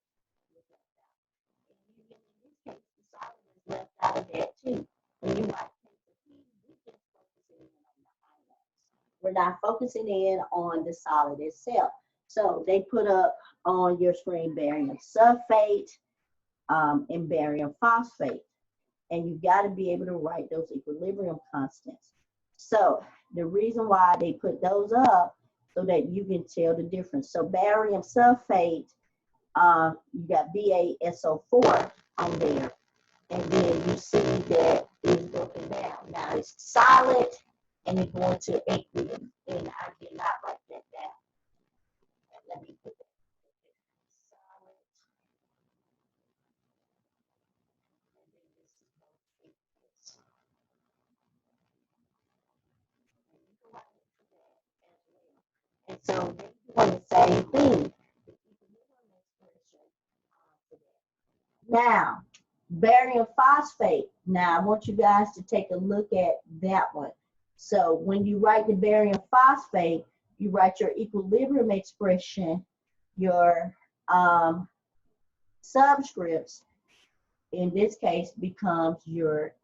left out. And in this case, the solid is left out of that too. When you write case of P, we just focusing in on the ions. We're not focusing in on the solid itself. So they put up on your screen barium sulfate and barium phosphate. And you've got to be able to write those equilibrium constants. So the reason why they put those up so that you can tell the difference. So barium sulfate, you got BaSO4 on there. And then you see that it's broken down. Now it's solid and it's going to aqueous. And I did not write that down. Let me put that. Solid. So we're doing the same thing. Now, barium phosphate. Now, I want you guys to take a look at that one. So when you write the barium phosphate, you write your equilibrium expression, your subscripts, in this case, becomes your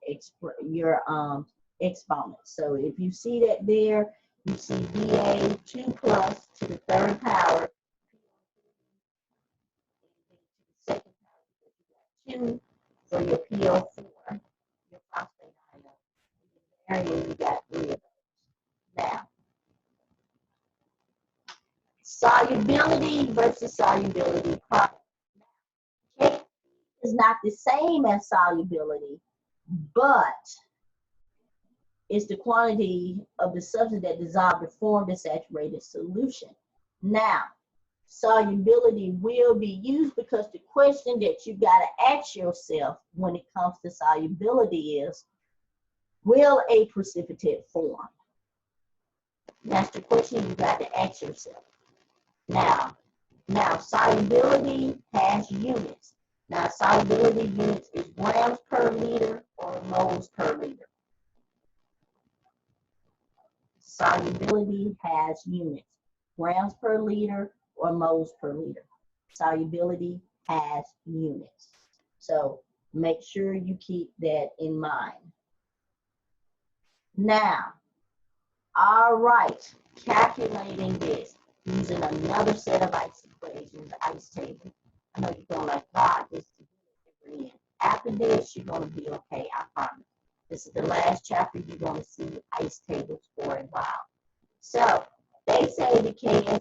exponent. So if you see that there, you see VA 2 plus to the third power, second power, 2 for your PO4, your phosphate ion. And you got 3 of those. Now, solubility versus solubility product. K is not the same as solubility, but it's the quantity of the substance that dissolved to form the saturated solution. Now, solubility will be used because the question that you got to ask yourself when it comes to solubility is, will a precipitate form? That's the question you got to ask yourself. Now, solubility has units. Now, solubility units is grams per liter or moles per liter. Solubility has units. Grams per liter or moles per liter. Solubility has units. So make sure you keep that in mind. Now, all right, calculating this using another set of ice equations, the ice table. I know you're going like, God, this is different. After this, you're going to be okay, I promise. This is the last chapter you're going to see ice tables for a while. So they say the KSP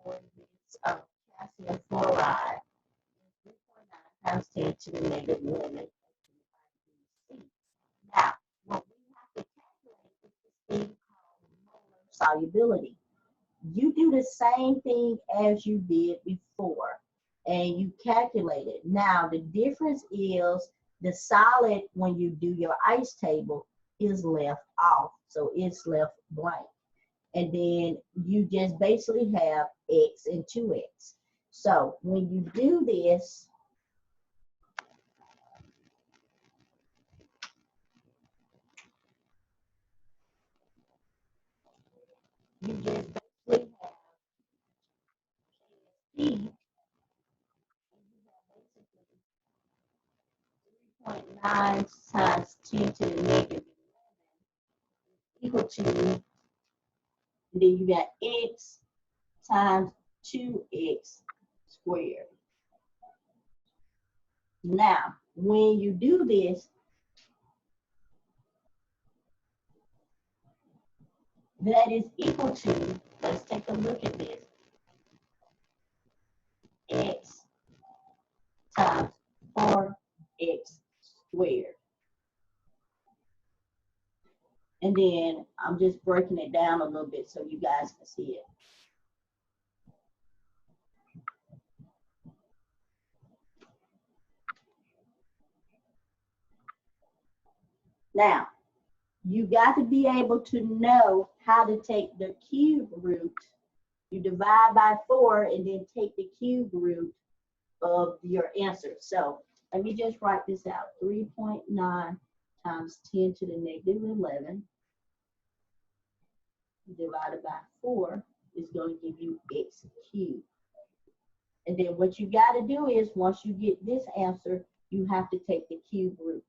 for this calcium fluoride is 3.9 times 10 to the negative 11. Now, what we have to calculate is this thing called molar solubility. You do the same thing as you did before, and you calculate it. Now, the difference is the solid, when you do your ice table, is left off. So it's left blank. And then you just basically have X and 2X. So when you do this, you just basically have P, 3.9 times 10 to the negative equal to, and then you got X times 2X squared. Now, when you do this, that is equal to, let's take a look at this, X times 4X squared. And then I'm just breaking it down a little bit so you guys can see it. Now, you got to be able to know how to take the cube root. You divide by 4 and then take the cube root of your answer. So let me just write this out. 3.9 times 10 to the negative 11 divided by 4 is going to give you X cubed. And then what you got to do is, once you get this answer, you have to take the cube root.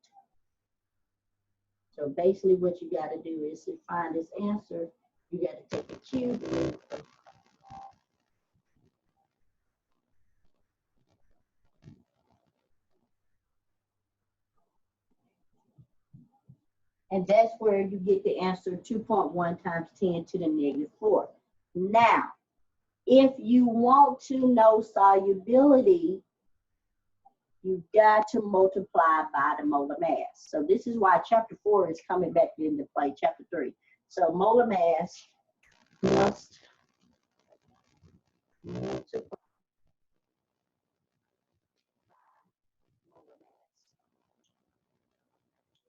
So basically what you got to do is, to find this answer, you got to take the cube root of, and that's where you get the answer 2.1 times 10 to the negative 4. Now, if you want to know solubility, you've got to multiply by the molar mass. So this is why chapter 4 is coming back into play, chapter 3. So molar mass must multiply.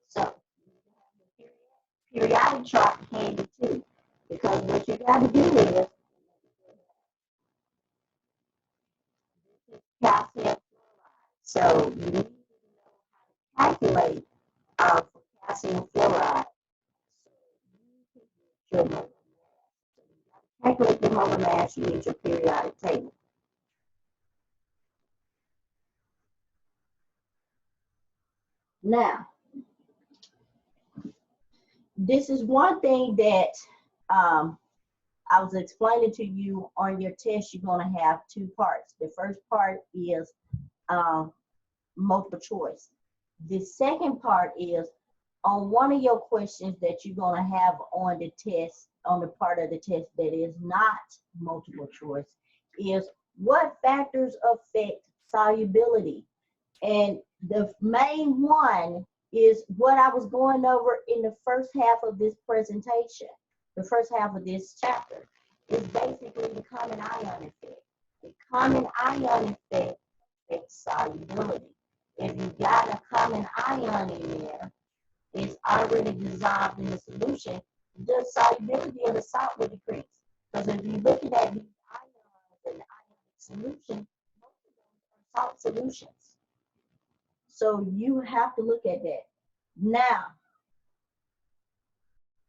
So periodic chart handy too, because what you got to do is calcium. So you need to calculate for calcium fluoride. Your molar mass. Calculate the molar mass, you need your periodic table. Now, this is one thing that I was explaining to you on your test. You're going to have two parts. The first part is multiple choice. The second part is on one of your questions that you're going to have on the test, on the part of the test that is not multiple choice, is what factors affect solubility? And the main one is what I was going over in the first half of this presentation, the first half of this chapter, is basically the common ion effect. The common ion effect affects solubility. If you got a common ion in there, it's already dissolved in the solution, the solubility of the salt will decrease. Because if you're looking at these ions in the ionic solution, most of them are salt solutions. So you have to look at that. Now,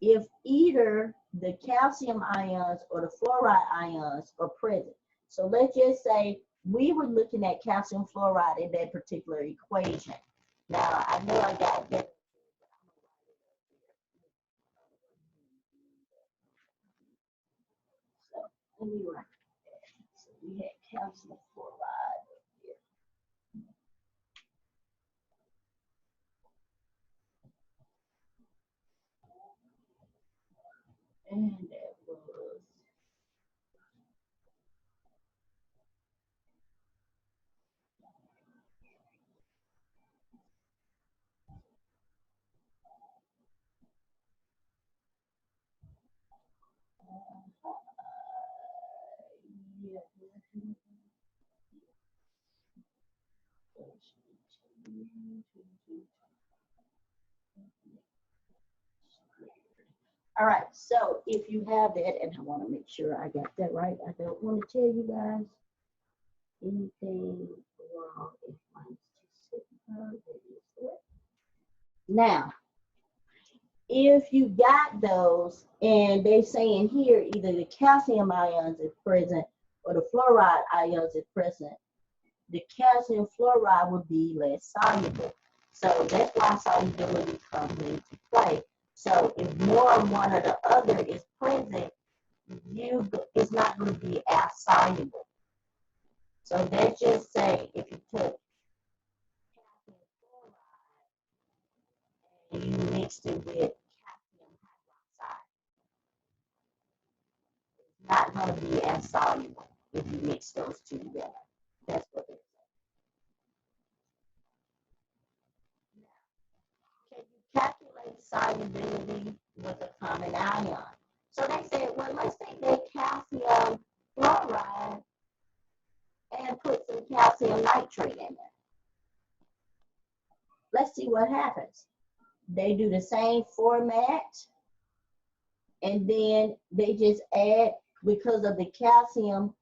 if either the calcium ions or the fluoride ions are present, so let's just say we were looking at calcium fluoride in that particular equation. Now, I know I got that. So let me write that. So we had calcium fluoride here. And that was all right, so if you have that, and I want to make sure I got that right, I don't want to tell you guys anything wrong. If mine's too sick, now, if you got those, and they saying here either the calcium ions is present or the fluoride ions is present, the calcium fluoride would be less soluble. So that's why solubility comes into play. So if more than one or the other is present, it's not going to be as soluble. So let's just say if you took calcium fluoride and you mixed it with calcium hydroxide, it's not going to be as soluble if you mix those two together. That's what it is. Can you calculate solubility with a common ion? So they said, well, let's take that calcium fluoride and put some calcium nitrate in there. Let's see what happens. They do the same format, and then they just add, because of the calcium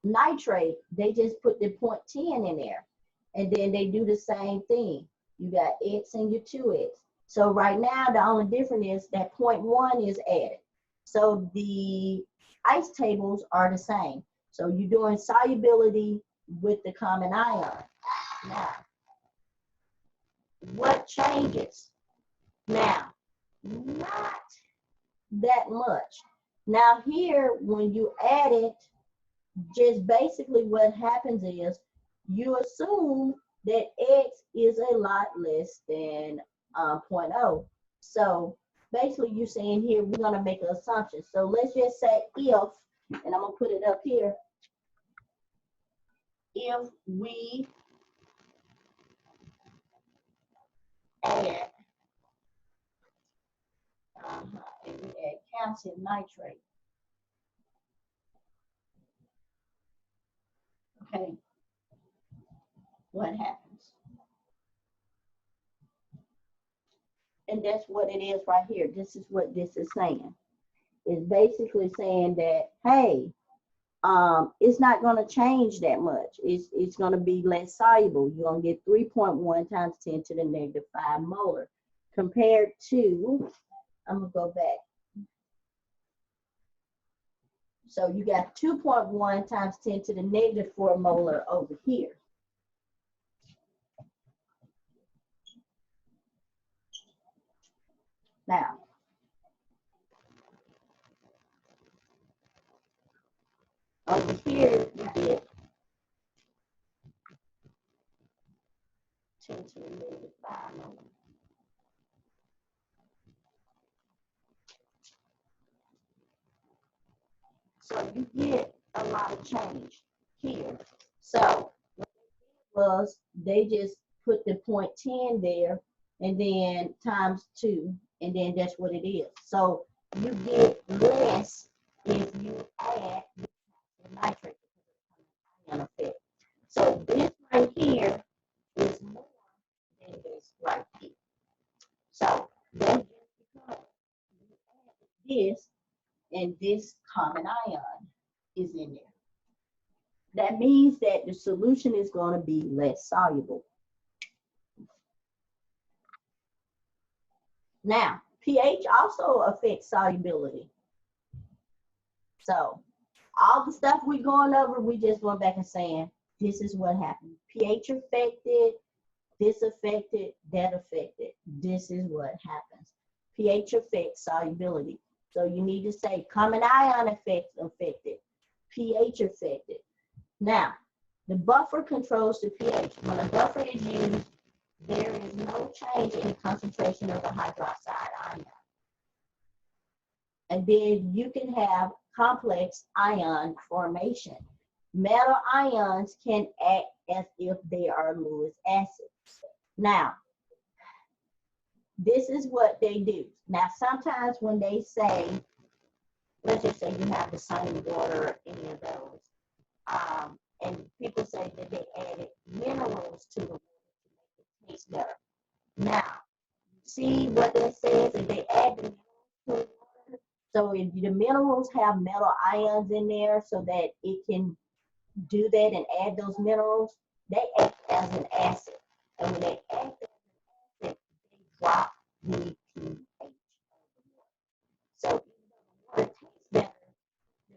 nitrate, they just put the 0.10 in there. And then they do the same thing. You got X and your 2X. So right now, the only difference is that 0.1 is added. So the ice tables are the same. So you're doing solubility with the common ion. Now, what changes? Now, not that much. Now here, when you add it, just basically what happens is you assume that X is a lot less than 0.0. So basically you're saying here, we're gonna make an assumption. So let's just say if, and I'm gonna put it up here, if we add, if we add calcium nitrate, okay, what happens? And that's what it is right here. This is what this is saying. It's basically saying that, hey, it's not going to change that much. It's going to be less soluble. You're going to get 3.1 times 10 to the negative 5 molar compared to, I'm going to go back. So you got 2.1 times 10 to the negative 4 molar over here. Now, over here, you get 10 to the negative 5 molar. So you get a lot of change here. So what they did was they just put the 0.10 there and then times 2, and then that's what it is. So you get less if you add the nitrate ion effect. So this right here is more than this right here. So that's just because you add this and this common ion is in there. That means that the solution is going to be less soluble. Now, pH also affects solubility. So, all the stuff we're going over, we just went back and saying, this is what happened. pH affected, this affected, that affected. This is what happens. pH affects solubility. So you need to say common ion effects affected, pH affected. Now, the buffer controls the pH. When a buffer is used, there is no change in the concentration of the hydroxide ion. And then you can have complex ion formation. Metal ions can act as if they are Lewis acids. Now, this is what they do. Now, sometimes when they say, let's just say you have the sunny water or any of those, and people say that they added minerals to the water to make it taste better. Now, see what that says, that they add the minerals to the water. So if the minerals have metal ions in there so that it can do that and add those minerals, they act as an acid. And when they act as an acid, they drop the pH of the water. So even though the water tastes better, the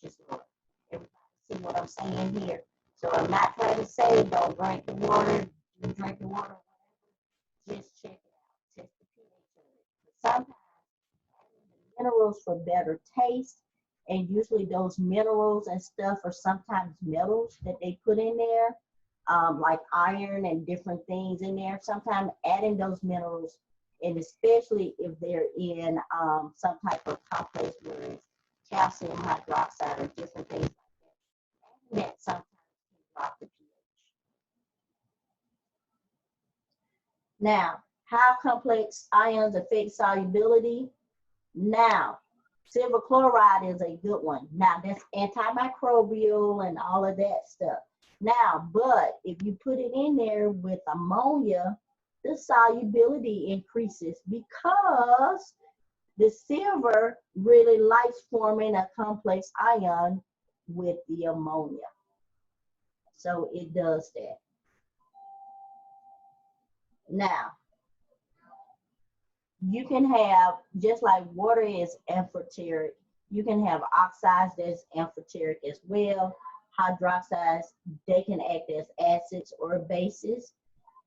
pH is lower. Everybody see what I'm saying here? So I'm not trying to say don't drink the water, you drink the water, whatever. Just check it out. Test the pH of it. But sometimes adding the minerals for better taste, and usually those minerals and stuff are sometimes metals that they put in there, like iron and different things in there. Sometimes adding those minerals, and especially if they're in some type of complex where it's calcium hydroxide or different things like that, that sometimes can drop the pH. Now, how complex ions affect solubility? Now, silver chloride is a good one. Now, that's antimicrobial and all of that stuff. Now, but if you put it in there with ammonia, the solubility increases because the silver really likes forming a complex ion with the ammonia. So it does that. Now, you can have, just like water is amphoteric, you can have oxides that's amphoteric as well. Hydroxides, they can act as acids or bases.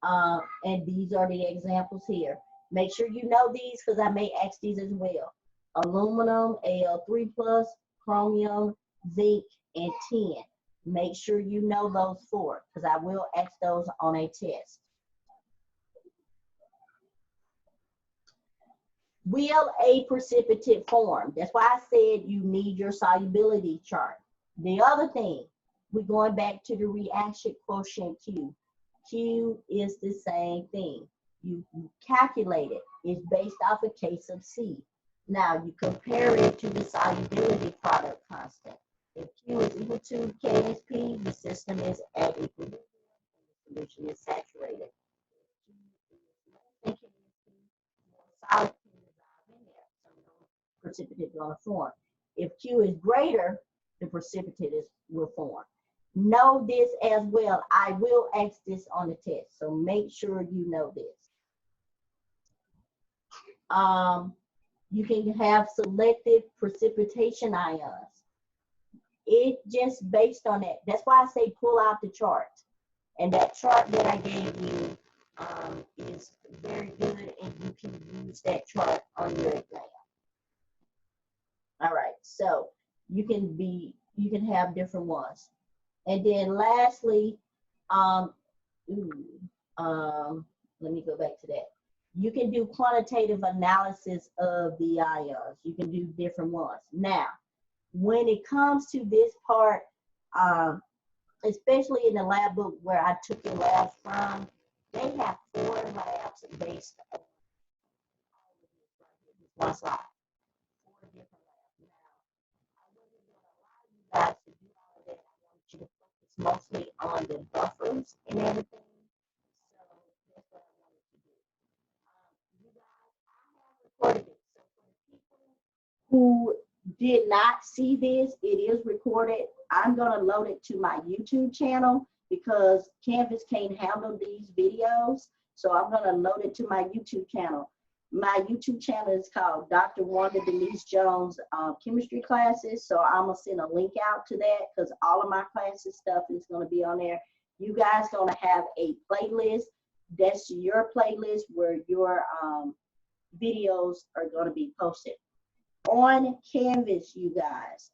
And these are the examples here. Make sure you know these because I may ask these as well. Aluminum, Al3+, chromium, zinc, and tin. Make sure you know those four because I will ask those on a test. Will a precipitate form? That's why I said you need your solubility chart. The other thing, we're going back to the reaction quotient Q. Q is the same thing. You calculate it. It's based off a case of C. Now you compare it to the solubility product constant. If Q is equal to KSP, the system is at equilibrium and the solution is saturated. If Q is less than KSP, more solid can dissolve in there, so no precipitate is going to form. If Q is greater, the precipitates will form. Know this as well. I will ask this on the test, so make sure you know this. You can have selective precipitation ions. It just based on that. That's why I say pull out the chart. And that chart that I gave you is very good, and you can use that chart on your exam. All right, so you can have different ones. And then lastly, let me go back to that. You can do quantitative analysis of the ions. You can do different ones. Now, when it comes to this part, especially in the lab book where I took your labs from, they have 4 labs based on one slide. 4 different labs. Now, I wasn't going to allow you guys to do all of that. I want you to focus mostly on the buffers and everything. So that's what I wanted to do. You guys, I have recorded it. So for the people who did not see this, it is recorded. I'm going to load it to my YouTube channel because Canvas can't handle these videos. So I'm going to load it to my YouTube channel. My YouTube channel is called Dr. Wanda Denise Jones Chemistry Classes. So I'm going to send a link out to that because all of my classes stuff is going to be on there. You guys going to have a playlist. That's your playlist where your videos are going to be posted. On Canvas, you guys,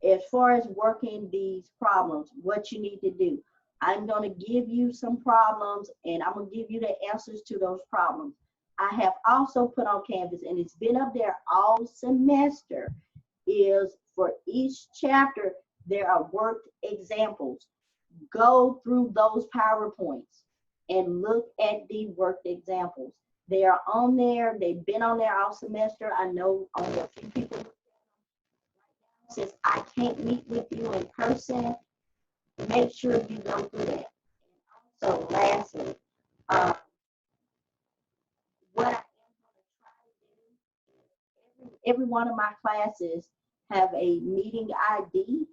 as far as working these problems, what you need to do, I'm going to give you some problems and I'm going to give you the answers to those problems. I have also put on Canvas, and it's been up there all semester, is for each chapter, there are worked examples. Go through those PowerPoints and look at the worked examples. They are on there. They've been on there all semester. I know only a few people. Since I can't meet with you in person, make sure you go through that. So lastly, what I am going to try to do is every one of my classes have a meeting ID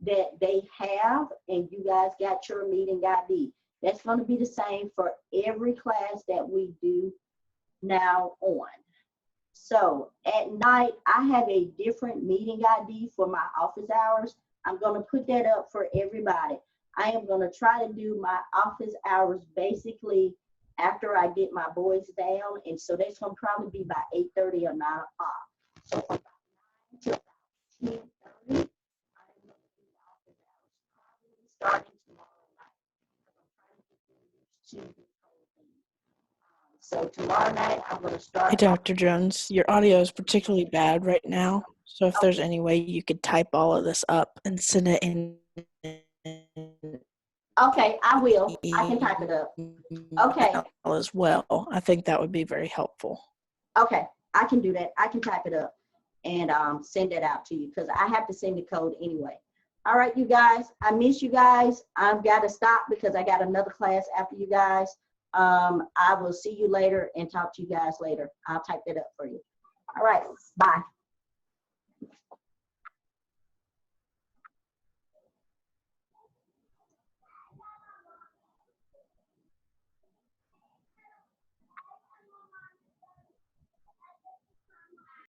that they have, and you guys got your meeting ID. That's going to be the same for every class that we do now on. So at night, I have a different meeting ID for my office hours. I'm going to put that up for everybody. I am going to try to do my office hours basically after I get my boys down. And so that's going to probably be by 8:30 or 9 o'clock. So from 9 to 10:30, I'm going to do the office hours probably starting tomorrow night. I'm trying to get used to this whole thing. So tomorrow night, I'm going to start. Hey, Dr. Jones, your audio is particularly bad right now. So if there's any way you could type all of this up and send it in. Okay, I will. I can type it up. Okay. As well. I think that would be very helpful. Okay, I can do that. I can type it up and send it out to you because I have to send the code anyway. All right, you guys, I miss you guys. I've got to stop because I got another class after you guys. I will see you later and talk to you guys later. I'll type that up for you. All right, bye.